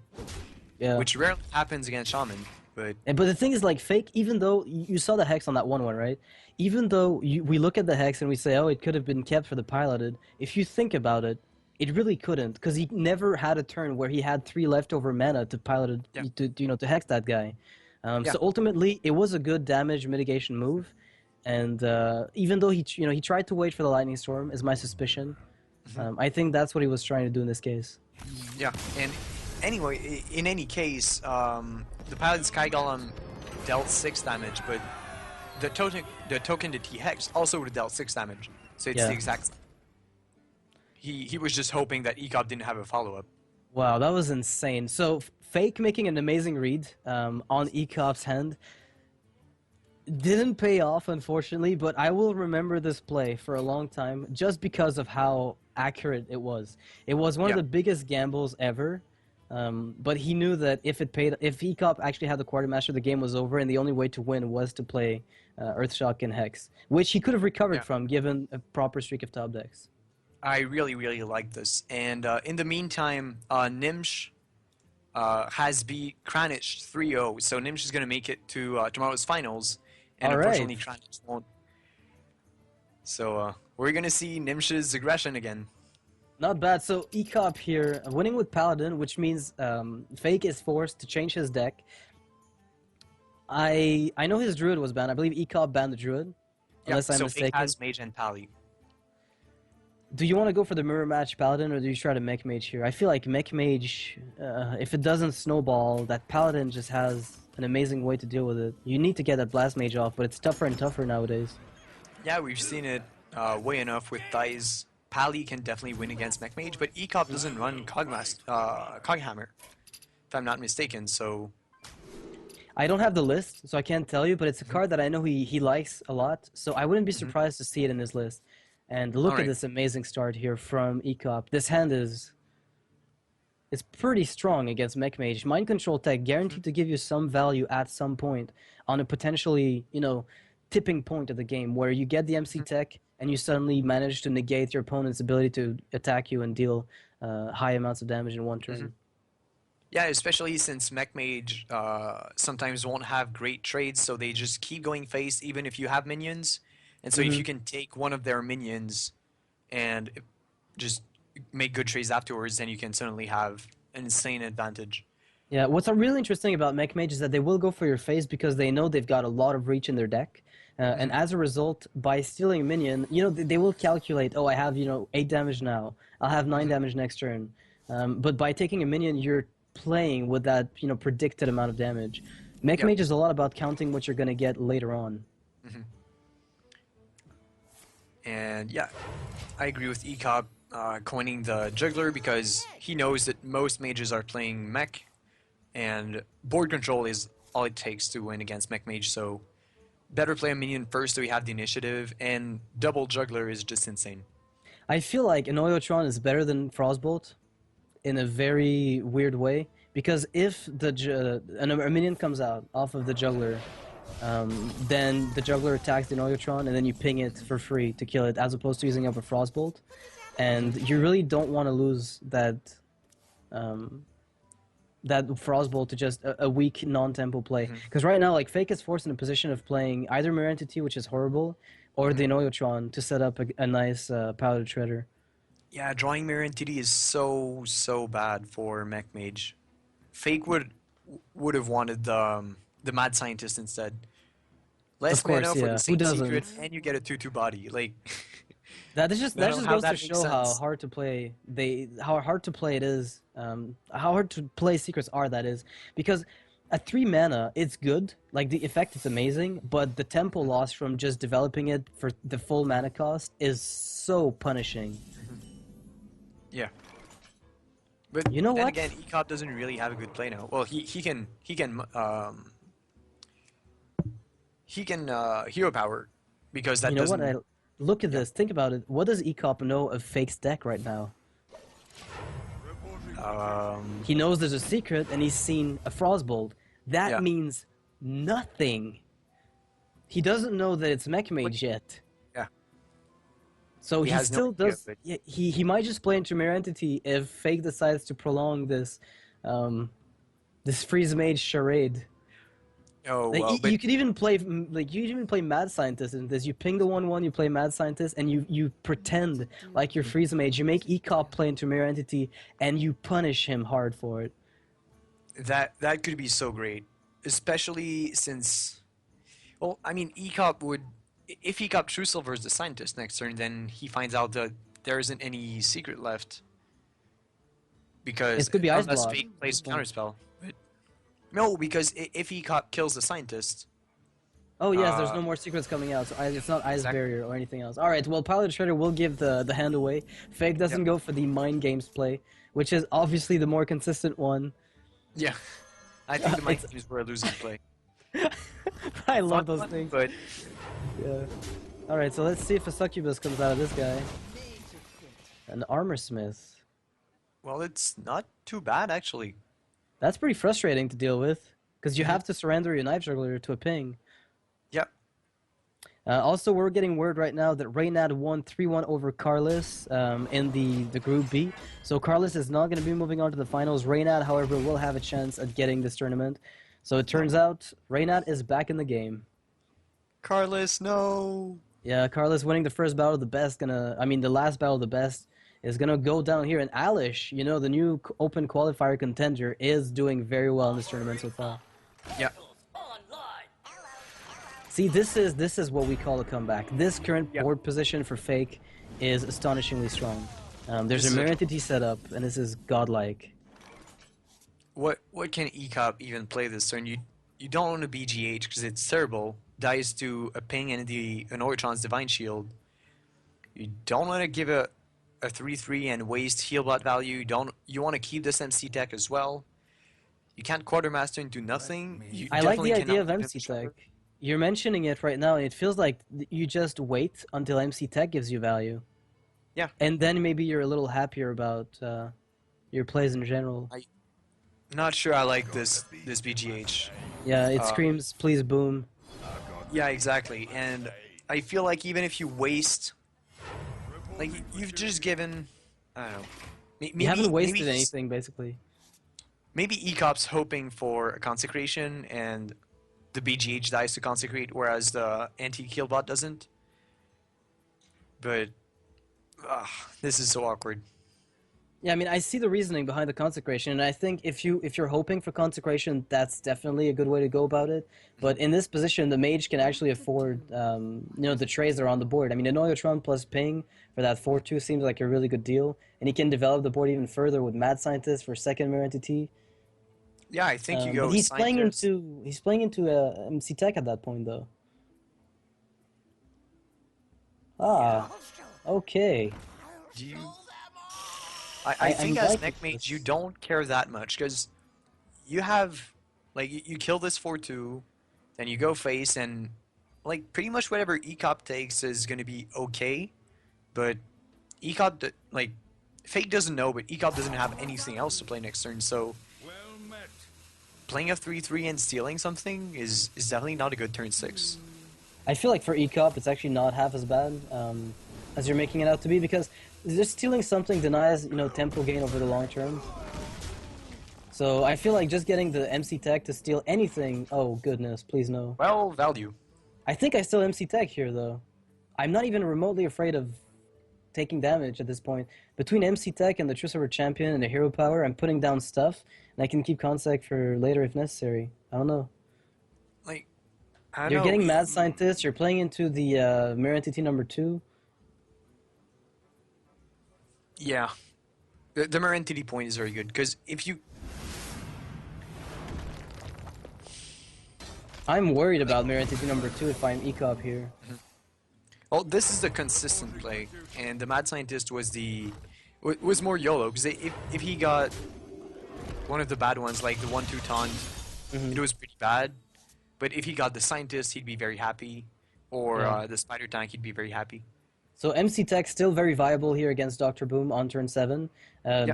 Speaker 1: Yeah.
Speaker 2: Which rarely happens against Shaman. But
Speaker 1: the thing is, like, FaKe, even though you saw the Hex on that 1/1, right? Even though we look at the Hex and we say, oh, it could have been kept for the Piloted, if you think about it, it really couldn't, because he never had a turn where he had 3 leftover mana to Piloted, to Hex that guy. So ultimately, it was a good damage mitigation move, and even though he tried to wait for the Lightning Storm, is my suspicion. I think that's what he was trying to do in this case.
Speaker 2: Yeah, and anyway, in any case, the Pilot Sky Golem dealt 6 damage, but the token to T-Hex also would have dealt 6 damage. So it's the exact... He was just hoping that ek0p didn't have a follow-up.
Speaker 1: Wow, that was insane. So FaKe making an amazing read on ek0p's hand didn't pay off, unfortunately, but I will remember this play for a long time just because of how accurate it was. It was one of the biggest gambles ever. But he knew that if ek0p actually had the Quartermaster, the game was over, and the only way to win was to play Earthshock and Hex, which he could have recovered from given a proper streak of top decks.
Speaker 2: I really, really like this. And in the meantime, Nimsh has beat Kranich 3-0, so Nimsh is going to make it to tomorrow's finals, and unfortunately Kranich won't. So we're going to see Nimsh's aggression again.
Speaker 1: Not bad. So ek0p here, winning with Paladin, which means FaKe is forced to change his deck. I know his Druid was banned. I believe ek0p banned the Druid, unless I'm mistaken.
Speaker 2: FaKe has Mage and Pally.
Speaker 1: Do you want to go for the mirror match Paladin, or do you try to mech mage here? I feel like mech mage, if it doesn't snowball, that Paladin just has an amazing way to deal with it. You need to get that blast mage off, but it's tougher and tougher nowadays.
Speaker 2: Yeah, we've seen it way enough with Dice. Pally can definitely win against mech mage, but ek0p doesn't run Coghammer, if I'm not mistaken, so...
Speaker 1: I don't have the list, so I can't tell you, but it's a card that I know he likes a lot, so I wouldn't be surprised to see it in his list. And look at
Speaker 2: Alright.
Speaker 1: this amazing start here from ek0p. This hand is pretty strong against Mech Mage. Mind Control Tech guaranteed to give you some value at some point on a potentially, tipping point of the game where you get the MC Tech and you suddenly manage to negate your opponent's ability to attack you and deal high amounts of damage in one turn.
Speaker 2: Yeah, especially since Mech Mage sometimes won't have great trades, so they just keep going face even if you have minions. And so if you can take one of their minions and just make good trades afterwards, then you can certainly have an insane advantage.
Speaker 1: Yeah, what's really interesting about Mech Mage is that they will go for your face because they know they've got a lot of reach in their deck. And as a result, by stealing a minion, they will calculate, oh, I have, 8 damage now. I'll have 9 damage next turn. But by taking a minion, you're playing with that, predicted amount of damage. Mech Mage is a lot about counting what you're going to get later on.
Speaker 2: And yeah, I agree with ek0p coining the juggler because he knows that most mages are playing mech, and board control is all it takes to win against Mech Mage, so better play a minion first so we have the initiative, and double juggler is just insane.
Speaker 1: I feel like an Oiotron is better than Frostbolt in a very weird way, because if a minion comes out off of the juggler, then the juggler attacks the Oiotron and then you ping it for free to kill it, as opposed to using up a Frostbolt. And you really don't want to lose that that Frostbolt to just a weak non-tempo play. Because right now, like, FaKe is forced in a position of playing either Mirror Entity, which is horrible, or the Oiotron to set up a nice Powder Shredder.
Speaker 2: Yeah, drawing Mirror Entity is so bad for Mech Mage. FaKe would have wanted the Mad Scientist instead. Less mana for the same secret, and you get a 2/2 body. Like
Speaker 1: that just goes to show how
Speaker 2: sense.
Speaker 1: hard to play how hard to play it is. How hard to play secrets are, that is, because at 3 mana it's good, like the effect is amazing, but the tempo loss from just developing it for the full mana cost is so punishing.
Speaker 2: Yeah. But
Speaker 1: you know
Speaker 2: then
Speaker 1: what?
Speaker 2: Again, ek0p doesn't really have a good play now. Well, he can hero power because that doesn't.
Speaker 1: What? Look at this. Think about it. What does ek0p know of FaKe's deck right now? He knows there's a secret and he's seen a Frostbolt. That means nothing. He doesn't know that it's Mech Mage yet.
Speaker 2: Yeah.
Speaker 1: So he still does. Yeah, he might just play into Mirror Entity if FaKe decides to prolong this this Freeze Mage charade.
Speaker 2: Oh,
Speaker 1: like,
Speaker 2: well,
Speaker 1: you could even play Mad Scientist in this. You ping the 1/1, you play Mad Scientist, and you pretend like you're Freeze Mage. You make ek0p play into Mirror Entity, and you punish him hard for it.
Speaker 2: That could be so great, especially since, well, I mean, ek0p would, if ek0p True Silvers the Scientist next turn, then he finds out that there isn't any secret left. Because
Speaker 1: it could be Ice
Speaker 2: unless
Speaker 1: Block.
Speaker 2: FaKe plays Counterspell. No, because if ek0p kills the Scientist...
Speaker 1: Oh yes, there's no more secrets coming out, so it's not Ice Barrier or anything else. Alright, well, Pilot Shredder will give the hand away. FaKe doesn't go for the Mind Games play, which is obviously the more consistent one.
Speaker 2: Yeah, I think the Mind Games were a losing play.
Speaker 1: I love those things.
Speaker 2: But...
Speaker 1: yeah. Alright, so let's see if a Succubus comes out of this guy. An Armor Smith.
Speaker 2: Well, it's not too bad, actually.
Speaker 1: That's pretty frustrating to deal with, because you have to surrender your Knife Juggler to a ping.
Speaker 2: Yep.
Speaker 1: Also, we're getting word right now that Reynad won 3-1 over Carlos in the Group B. So Carlos is not going to be moving on to the finals. Reynad, however, will have a chance at getting this tournament. So it turns out Reynad is back in the game.
Speaker 2: Carlos, no!
Speaker 1: Yeah, Carlos winning the first battle of the best, the last battle of the best, is going to go down here. And Alish, the new open qualifier contender, is doing very well in this tournament so far.
Speaker 2: Yeah.
Speaker 1: See, this is what we call a comeback. This current board position for FaKe is astonishingly strong. There's a Mirror Entity setup, and this is godlike.
Speaker 2: What can ek0p even play this turn? You don't want to BGH because it's terrible. Dies to a ping and an Oiotron's Divine Shield. You don't want to give a 3/3 and waste heal bot value. You want to keep this MC Tech as well. You can't Quartermaster into nothing.
Speaker 1: I like the idea of MC Tech. You're mentioning it right now, and it feels like you just wait until MC Tech gives you value.
Speaker 2: Yeah.
Speaker 1: And then maybe you're a little happier about your plays in general.
Speaker 2: Not sure I like this BGH.
Speaker 1: Yeah, it screams, please boom.
Speaker 2: Yeah, exactly. And I feel like even if you waste, like you've just given, I don't know. Maybe,
Speaker 1: You haven't wasted
Speaker 2: maybe
Speaker 1: anything, basically.
Speaker 2: Maybe ek0p's hoping for a consecration and the BGH dies to consecrate, whereas the anti-kill bot doesn't. But this is so awkward.
Speaker 1: Yeah, I mean, I see the reasoning behind the consecration, and I think if you're hoping for consecration, that's definitely a good way to go about it. But in this position, the mage can actually afford, the trays that are on the board. I mean, Annoyotron plus ping for that 4-2 seems like a really good deal, and he can develop the board even further with Mad Scientist for second mirror entity.
Speaker 2: Yeah, I think you go.
Speaker 1: But he's playing into MC Tech at that point, though. Okay.
Speaker 2: Do you? I think as neck mage you don't care that much because you have like you kill this 4-2, then you go face and like pretty much whatever ek0p takes is gonna be okay, but ek0p like FaKe doesn't know, but ek0p doesn't have anything else to play next turn, so playing a 3-3 and stealing something is definitely not a good turn 6.
Speaker 1: I feel like for ek0p it's actually not half as bad as you're making it out to be, because just stealing something denies, tempo gain over the long term. So I feel like just getting the MC Tech to steal anything, oh goodness, please no.
Speaker 2: Well, value.
Speaker 1: I think I still MC Tech here though. I'm not even remotely afraid of taking damage at this point. Between MC Tech and the True Silver Champion and the Hero Power, I'm putting down stuff, and I can keep Consec for later if necessary. I don't know.
Speaker 2: Like,
Speaker 1: you're getting Mad Scientist, you're playing into the Mirror Entity number 2.
Speaker 2: Yeah. The Mirror Entity point is very good, because if you...
Speaker 1: I'm worried about Mirror Entity number 2 if I'm ek0p here.
Speaker 2: Well, this is the consistent play, and the Mad Scientist was was more YOLO, because if he got one of the bad ones, like the 1-2 taunt, it was pretty bad, but if he got the Scientist, he'd be very happy, or the Spider Tank, he'd be very happy.
Speaker 1: So MC Tech still very viable here against Dr. Boom on turn 7.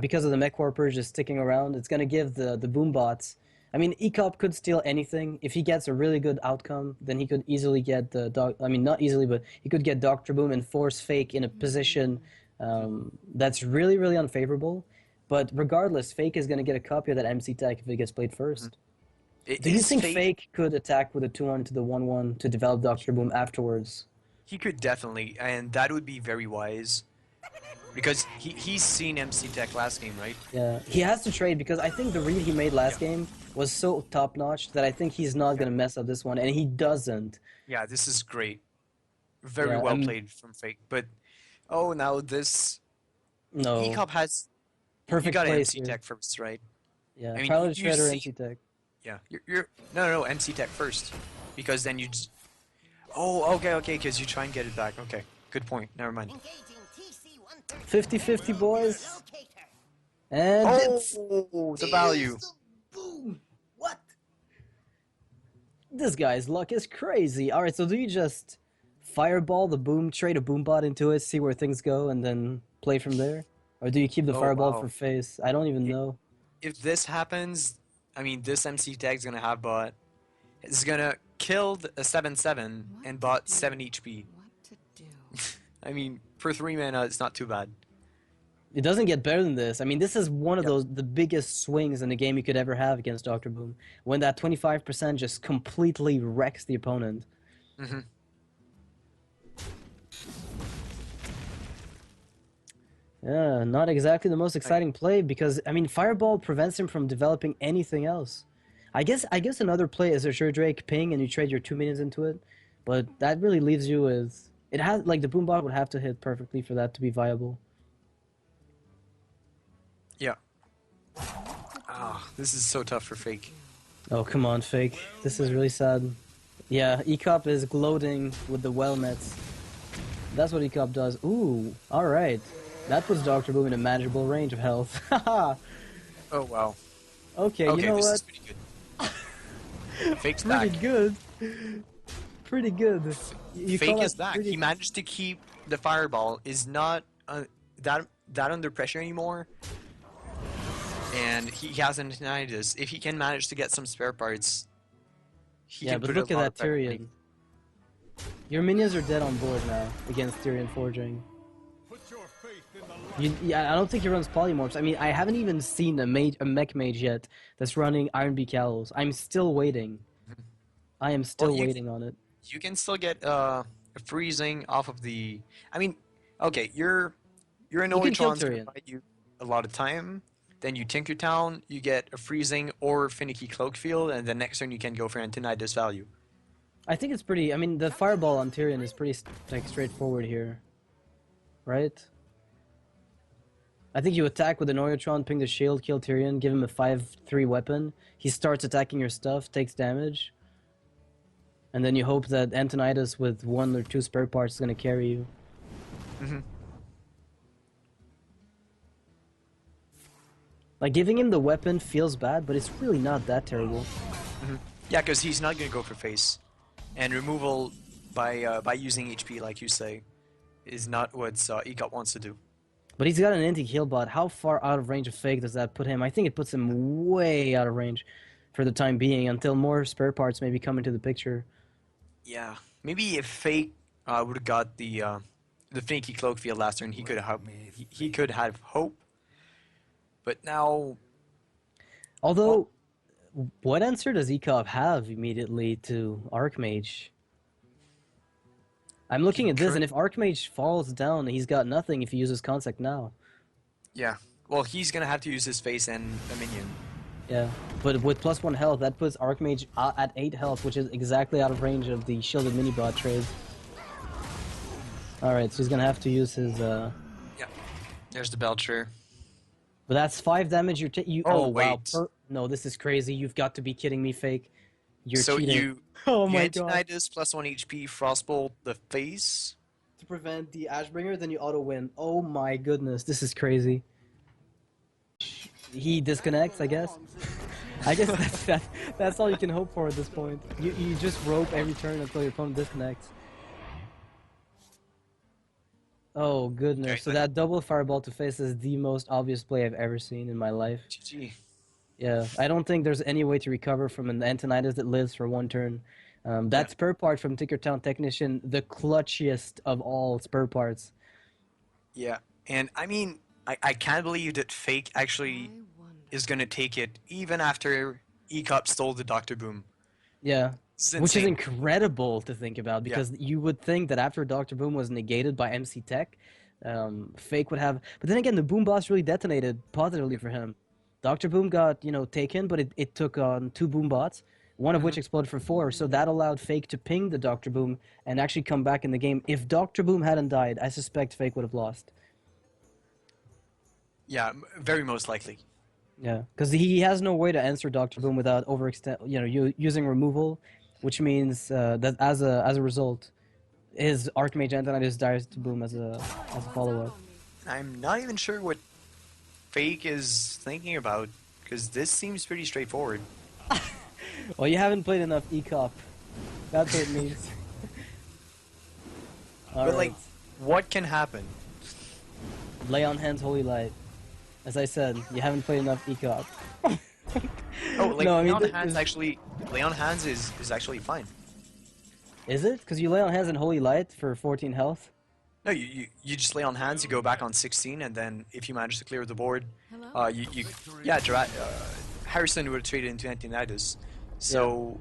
Speaker 1: Because of the Mech Warper just sticking around, it's going to give the Boom bots... I mean, ek0p could steal anything. If he gets a really good outcome, then he could easily get the... I mean, not easily, but he could get Dr. Boom and force FaKe in a position that's really, really unfavorable. But regardless, FaKe is going to get a copy of that MC Tech if it gets played first. Do you think FaKe could attack with a 2-1 to the 1-1 to develop Dr. Boom afterwards?
Speaker 2: He could definitely, and that would be very wise. Because he's seen MC Tech last game, right?
Speaker 1: Yeah, he has to trade because I think the read he made last game was so top-notch that I think he's not going to mess up this one, and he doesn't.
Speaker 2: Yeah, this is great. Very well played from FaKe. But, now this...
Speaker 1: No.
Speaker 2: ek0p has...
Speaker 1: Perfect
Speaker 2: you got
Speaker 1: place
Speaker 2: MC
Speaker 1: here.
Speaker 2: Tech first, right?
Speaker 1: Yeah,
Speaker 2: I mean,
Speaker 1: Pilot
Speaker 2: you
Speaker 1: Shredder,
Speaker 2: see-
Speaker 1: MC Tech.
Speaker 2: Yeah, no, MC Tech first, because then you just... Oh, okay, because you try and get it back. Okay, good point. Never mind.
Speaker 1: 50-50, boys. And
Speaker 2: Oh, the value.
Speaker 1: Boom! What? This guy's luck is crazy. Alright, so do you just fireball the boom, trade a boom bot into it, see where things go, and then play from there? Or do you keep the fireball
Speaker 2: wow.
Speaker 1: for face? I don't even know.
Speaker 2: If this happens, I mean, this MC Tech's gonna have bot. It's gonna kill a 7-7 and bot 7 HP.
Speaker 5: What to do?
Speaker 2: I mean, for 3 mana, it's not too bad.
Speaker 1: It doesn't get better than this. I mean, this is one of the biggest swings in the game you could ever have against Dr. Boom. When that 25% just completely wrecks the opponent.
Speaker 2: Mm-hmm.
Speaker 1: Yeah, not exactly the most exciting play because, I mean, Fireball prevents him from developing anything else. I guess another play is a Sure Drake ping and you trade your 2 minions into it, but that really leaves you with... It has, like, the Boombot would have to hit perfectly for that to be viable.
Speaker 2: Yeah. This is so tough for FaKe.
Speaker 1: Oh, come on, FaKe. This is really sad. Yeah, ek0p is gloating with the Wellmets. That's what ek0p does. Ooh, alright. That puts Dr. Boom in a manageable range of health. Haha!
Speaker 2: Oh, wow.
Speaker 1: Okay, you
Speaker 2: Okay,
Speaker 1: know
Speaker 2: this
Speaker 1: what?
Speaker 2: is pretty good. FaKe's
Speaker 1: Pretty
Speaker 2: back.
Speaker 1: good. pretty good. You
Speaker 2: FaKe
Speaker 1: call
Speaker 2: is
Speaker 1: that
Speaker 2: back.
Speaker 1: pretty-
Speaker 2: He managed to keep the fireball. Is not that under pressure anymore. And he has an Tinnitus. If he can manage to get some spare parts, he
Speaker 1: Yeah,
Speaker 2: can
Speaker 1: but
Speaker 2: put
Speaker 1: look
Speaker 2: a
Speaker 1: at
Speaker 2: lot
Speaker 1: that
Speaker 2: of pressure on
Speaker 1: Tyrion. Your minions are dead on board now against Tyrion forging. Yeah, I don't think he runs polymorphs. I mean, I haven't even seen a mech mage yet that's running Iron Beak Owls. I'm still waiting. I am still waiting on it.
Speaker 2: You can still get a freezing off of the. I mean, okay, your
Speaker 1: can kill
Speaker 2: Annoytron's gonna
Speaker 1: Tyrion.
Speaker 2: buy you a lot of time. Then you Tinkertown, you get a freezing or finicky cloak field, and the next turn you can go for Antinitis value.
Speaker 1: I think it's pretty. I mean, the fireball on Tyrion is pretty like straightforward here, right? I think you attack with an Oryotron, ping the shield, kill Tyrion, give him a 5/3 weapon. He starts attacking your stuff, takes damage, and then you hope that Antonidas with 1 or 2 spare parts is gonna carry you.
Speaker 2: Mm-hmm.
Speaker 1: Like giving him the weapon feels bad, but it's really not that terrible.
Speaker 2: Yeah, because he's not gonna go for face, and removal by using HP, like you say, is not what ek0p wants to do.
Speaker 1: But he's got an anti-heal bot. How far out of range of FaKe does that put him? I think it puts him way out of range for the time being, until more spare parts maybe come into the picture.
Speaker 2: Yeah, maybe if FaKe would have got the finicky cloak field last turn, he could have he could have hope. But now,
Speaker 1: Although, what answer does ek0p have immediately to Archmage? I'm looking at this, and if Archmage falls down, he's got nothing if he uses Contact now.
Speaker 2: yeah, well, he's gonna have to use his face and a minion.
Speaker 1: Yeah, but with +1 health, that puts Archmage at 8 health, which is exactly out of range of the shielded minibot trade. Alright, so he's gonna have to use his,
Speaker 2: Yeah, there's the Belcher.
Speaker 1: But that's 5 damage you're taking.
Speaker 2: Oh,
Speaker 1: wow.
Speaker 2: wait.
Speaker 1: No, this is crazy. You've got to be kidding me, FaKe. You're
Speaker 2: So
Speaker 1: cheating. Oh my god.
Speaker 2: Antinitis +1 HP, Frostbolt the face.
Speaker 1: To prevent the Ashbringer, then you auto-win. Oh my goodness, this is crazy. He disconnects, I guess. I guess that's all you can hope for at this point. You just rope every turn until your opponent disconnects. Oh goodness, so that double fireball to face is the most obvious play I've ever seen in my life.
Speaker 2: GG.
Speaker 1: Yeah, I don't think there's any way to recover from an Antonidas that lives for 1 turn. That spur part from Tinkertown Technician, the clutchiest of all spur parts.
Speaker 2: Yeah, and I mean, I can't believe that FaKe actually is gonna take it even after ek0p stole the Dr. Boom.
Speaker 1: Yeah,
Speaker 2: It's
Speaker 1: which is
Speaker 2: insane.
Speaker 1: incredible to think about, because you would think that after Dr. Boom was negated by MC Tech, FaKe would have... But then again, the Boom Boss really detonated positively for him. Dr. Boom got, taken, but it took on 2 Boom Bots, one of which exploded for 4, so that allowed FaKe to ping the Dr. Boom and actually come back in the game. If Dr. Boom hadn't died, I suspect FaKe would have lost.
Speaker 2: Yeah, very most likely.
Speaker 1: Yeah, because he has no way to answer Dr. Boom without using removal, which means that as a result, his Archmage Antonidas dies to Boom as a follow-up.
Speaker 2: I'm not even sure what FaKe is thinking about, because this seems pretty straightforward.
Speaker 1: Well, you haven't played enough ek0p. That's what it means.
Speaker 2: But like, what can happen?
Speaker 1: Lay on hands, holy light. As I said, you haven't played enough ek0p.
Speaker 2: Oh, like
Speaker 1: No, I mean,
Speaker 2: lay on hands is actually fine.
Speaker 1: Is it? Because you lay on hands and holy light for 14 health?
Speaker 2: No, you just lay on hands, you go back on 16, and then if you manage to clear the board, Harrison would have traded into Antonidas. So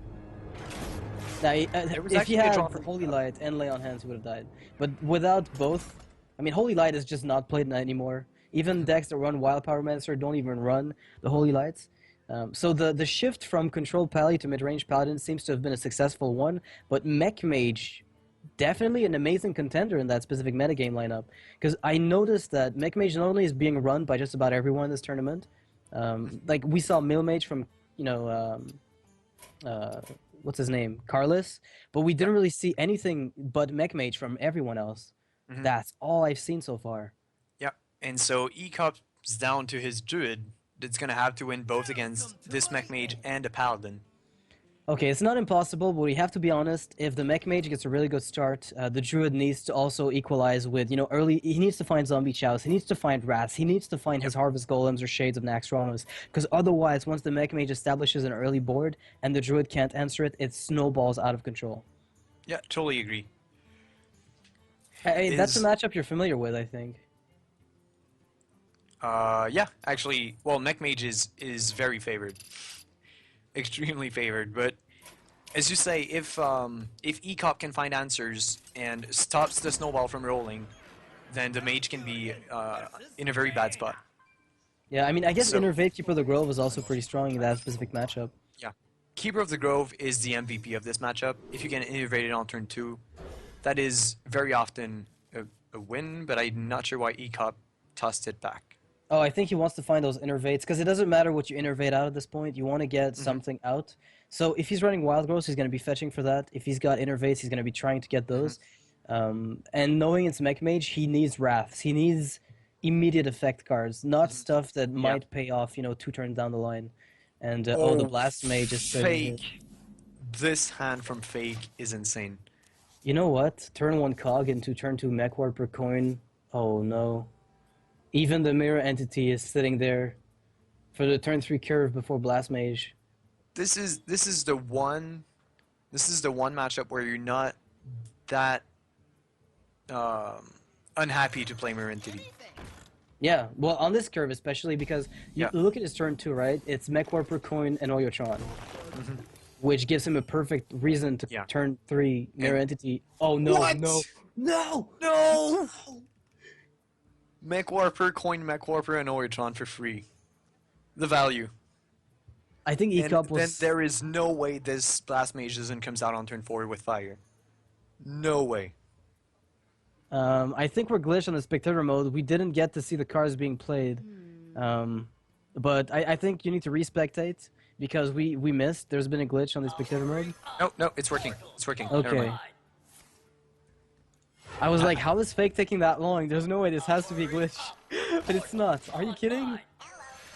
Speaker 1: Now,
Speaker 2: was
Speaker 1: if
Speaker 2: actually
Speaker 1: he
Speaker 2: a
Speaker 1: had
Speaker 2: draw for
Speaker 1: holy light and lay on hands, he would have died. But without both, I mean, holy light is just not played anymore. Even decks that run Wild Power Mancer don't even run the holy lights. So the shift from control pally to mid-range paladin seems to have been a successful one, but Mech Mage, definitely an amazing contender in that specific metagame lineup. Because I noticed that Mech Mage not only is being run by just about everyone in this tournament, like we saw Mill Mage from, what's his name, Carlos, but we didn't really see anything but Mech Mage from everyone else. That's all I've seen so far.
Speaker 2: yeah, and so ek0p's down to his druid that's gonna have to win both against this mech mage and a paladin.
Speaker 1: Okay, it's not impossible, but we have to be honest. If the Mech Mage gets a really good start, the Druid needs to also equalize with, early. He needs to find Zombie Chows. He needs to find Rats. He needs to find his Harvest Golems or Shades of Naxxramas. Because otherwise, once the Mech Mage establishes an early board and the Druid can't answer it, it snowballs out of control.
Speaker 2: Yeah, totally agree.
Speaker 1: Hey, that's a matchup you're familiar with, I think.
Speaker 2: Yeah, actually, well, Mech Mage is very favored. Extremely favored, but as you say, if ek0p can find answers and stops the snowball from rolling, then the mage can be in a very bad spot.
Speaker 1: Yeah, I mean, I guess
Speaker 2: So-
Speaker 1: Innervate Keeper of the Grove is also pretty strong in that specific matchup.
Speaker 2: Yeah. Keeper of the Grove is the MVP of this matchup. If you can innovate it on turn 2, that is very often a win, but I'm not sure why ek0p tossed it back.
Speaker 1: Oh, I think he wants to find those innervates, because it doesn't matter what you innervate out at this point. You want to get something out. So if he's running Wild Growth, he's going to be fetching for that. If he's got innervates, he's going to be trying to get those. And knowing it's Mech Mage, he needs Wraths. He needs immediate effect cards, not stuff that might pay off, 2 turns down the line. And, the Blast Mage is
Speaker 2: FaKe. This hand from FaKe is insane.
Speaker 1: You know what? Turn 1 Cog into turn 2 Mech Warper coin. Oh no. Even the Mirror Entity is sitting there for the turn 3 curve before Blast Mage.
Speaker 2: This is the one matchup where you're not that unhappy to play Mirror Entity.
Speaker 1: Yeah, well, on this curve especially, because you look at his turn 2, right? It's Mech Warper coin and Oyotron, which gives him a perfect reason to turn 3 Mirror Entity. Oh no,
Speaker 2: What?
Speaker 1: no!
Speaker 2: Mech Warper, coin Mech Warper, and Oyotron for free. The value.
Speaker 1: I think ek0p was...
Speaker 2: Then there is no way this Blast Mage doesn't comes out on turn 4 with fire. No way.
Speaker 1: I think we're glitched on the spectator mode. We didn't get to see the cards being played. But I think you need to respectate because we missed. There's been a glitch on the spectator mode.
Speaker 2: No, it's working. It's working. Never
Speaker 1: Okay.
Speaker 2: mind.
Speaker 1: I was like, how is FaKe taking that long? There's no way this has to be a glitch. But it's not. Are you kidding?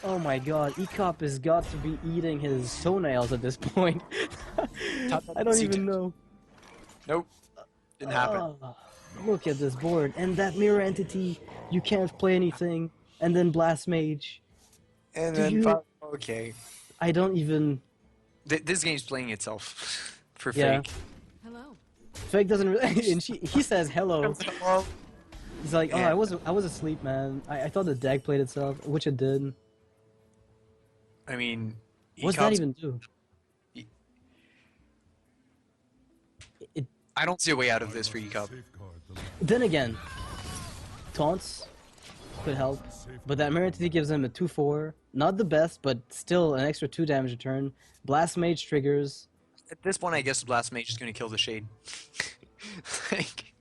Speaker 1: Oh my god, ek0p has got to be eating his toenails at this point. I don't even know.
Speaker 2: Nope. Didn't happen.
Speaker 1: Look at this board. And that Mirror Entity, you can't play anything. And then Blast Mage.
Speaker 2: And
Speaker 1: Do
Speaker 2: then,
Speaker 1: you-
Speaker 2: okay.
Speaker 1: I don't even...
Speaker 2: This game's playing itself for
Speaker 1: Yeah.
Speaker 2: FaKe.
Speaker 5: Hello.
Speaker 1: FaKe doesn't really... And he says hello.
Speaker 2: Well,
Speaker 1: He's like, oh,
Speaker 2: Yeah.
Speaker 1: I was asleep, man. I thought the deck played itself, which it did.
Speaker 2: I mean,
Speaker 1: What's that
Speaker 2: ek0p's
Speaker 1: even do?
Speaker 2: I don't see a way out of this for ek0p.
Speaker 1: Then again, taunts could help, but that Mirror Entity gives him a 2/4. Not the best, but still an extra 2 damage a turn. Blast Mage triggers.
Speaker 2: At this point, I guess the Blast Mage is going to kill the Shade. Like,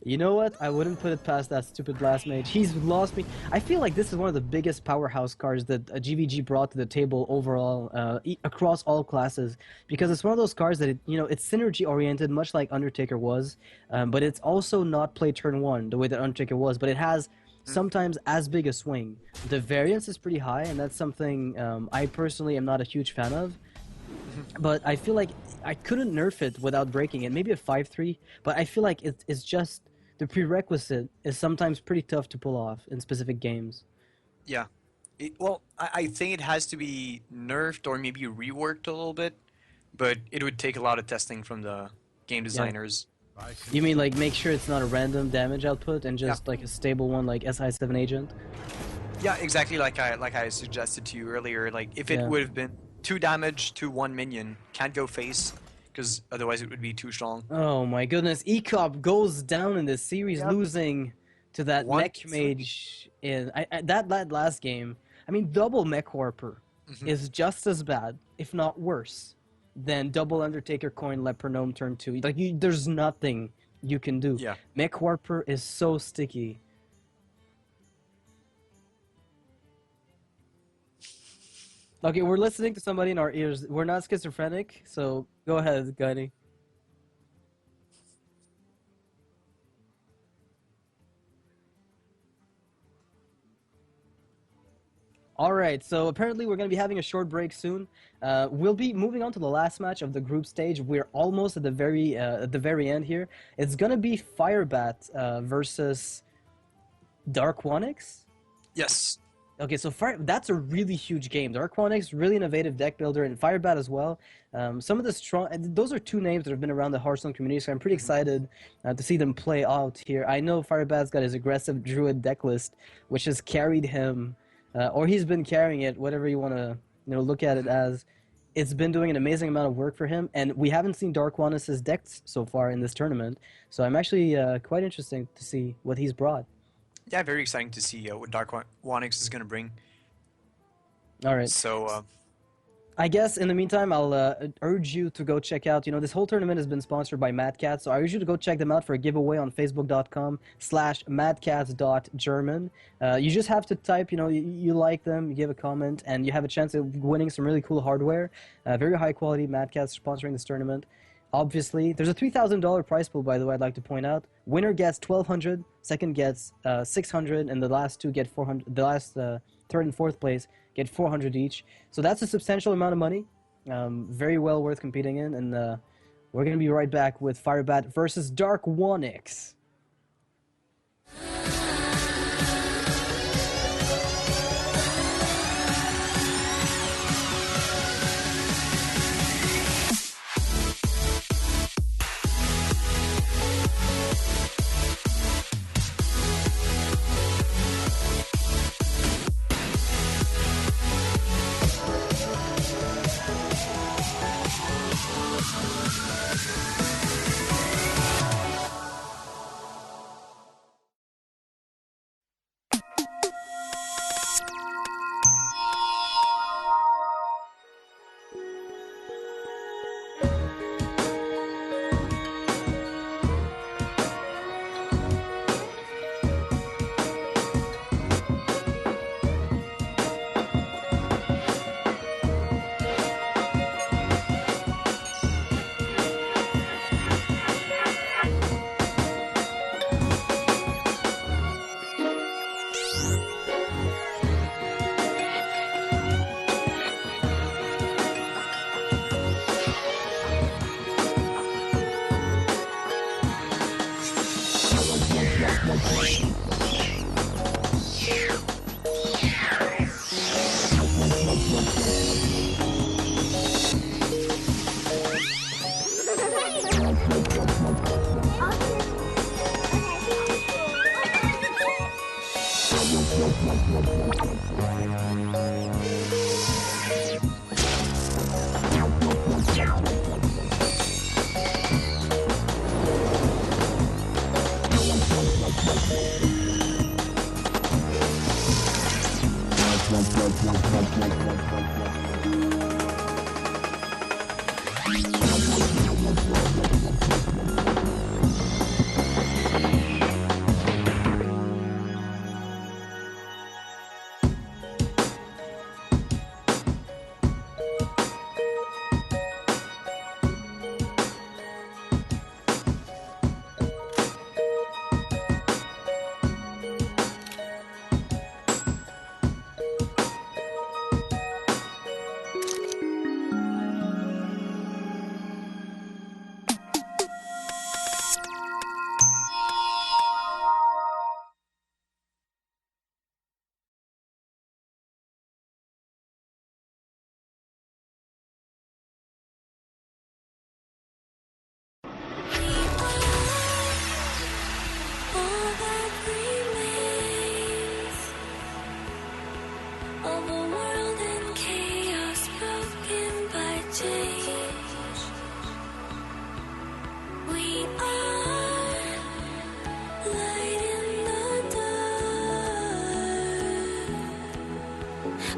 Speaker 1: You know what? I wouldn't put it past that stupid Blast Mage. He's lost me. I feel like this is one of the biggest powerhouse cards that GVG brought to the table overall, across all classes, because it's one of those cards that it's synergy oriented, much like Undertaker was, but it's also not play turn 1 the way that Undertaker was, but it has sometimes as big a swing. The variance is pretty high, and that's something I personally am not a huge fan of. But I feel like I couldn't nerf it without breaking it. Maybe a 5/3, but I feel like it's just the prerequisite is sometimes pretty tough to pull off in specific games.
Speaker 2: yeah. Well, I think it has to be nerfed or maybe reworked a little bit, but it would take a lot of testing from the game designers.
Speaker 1: You mean like make sure it's not a random damage output and just like a stable one like SI7 Agent?
Speaker 2: Yeah, exactly like I suggested to you earlier. Like if it
Speaker 1: Yeah.
Speaker 2: would have been 2 damage to 1 minion, can't go face, because otherwise it would be too strong.
Speaker 1: Oh my goodness, ek0p goes down in this series, losing to that Mech Mage in that last game. I mean, double Mech Warper is just as bad, if not worse, than double Undertaker coin Lepronome turn 2. Like, there's nothing you can do.
Speaker 2: Yeah.
Speaker 1: Mech Warper is so sticky. Okay, we're listening to somebody in our ears. We're not schizophrenic, so go ahead, Gunny. All right, so apparently we're going to be having a short break soon. We'll be moving on to the last match of the group stage. We're almost at the very end here. It's going to be Firebat versus Dark Onyx.
Speaker 2: Yes.
Speaker 1: Okay, so that's a really huge game. Dark Onyx, really innovative deck builder, and Firebat as well. Some of the strong... Those are two names that have been around the Hearthstone community, so I'm pretty excited to see them play out here. I know Firebat's got his aggressive Druid deck list, which has carried him, or he's been carrying it, whatever you want to look at it as. It's been doing an amazing amount of work for him, and we haven't seen Dark Onyx's decks so far in this tournament, so I'm actually quite interested to see what he's brought.
Speaker 2: Yeah, very exciting to see what Dark Onyx is going to bring.
Speaker 1: All right.
Speaker 2: So,
Speaker 1: I guess in the meantime, I'll urge you to go check out, this whole tournament has been sponsored by Catz, so I urge you to go check them out for a giveaway on facebook.com/madcats.german. You just have to type, you like them, you give a comment, and you have a chance of winning some really cool hardware. Very high quality Catz sponsoring this tournament. Obviously, there's a $3,000 prize pool, by the way, I'd like to point out. Winner gets $1,200, second gets $600, and the last two get $400. The last third and fourth place get $400 each. So that's a substantial amount of money. Very well worth competing in, and we're going to be right back with Firebat versus Dark Onyx.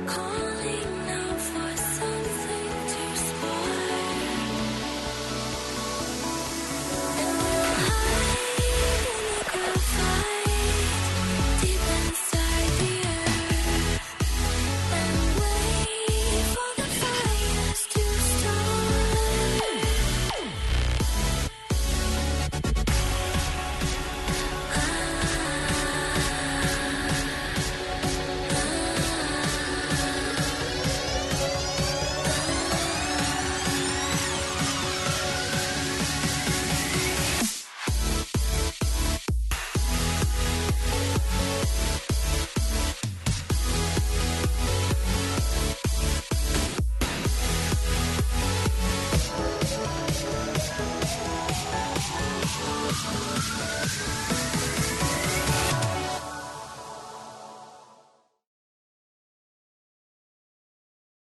Speaker 7: Call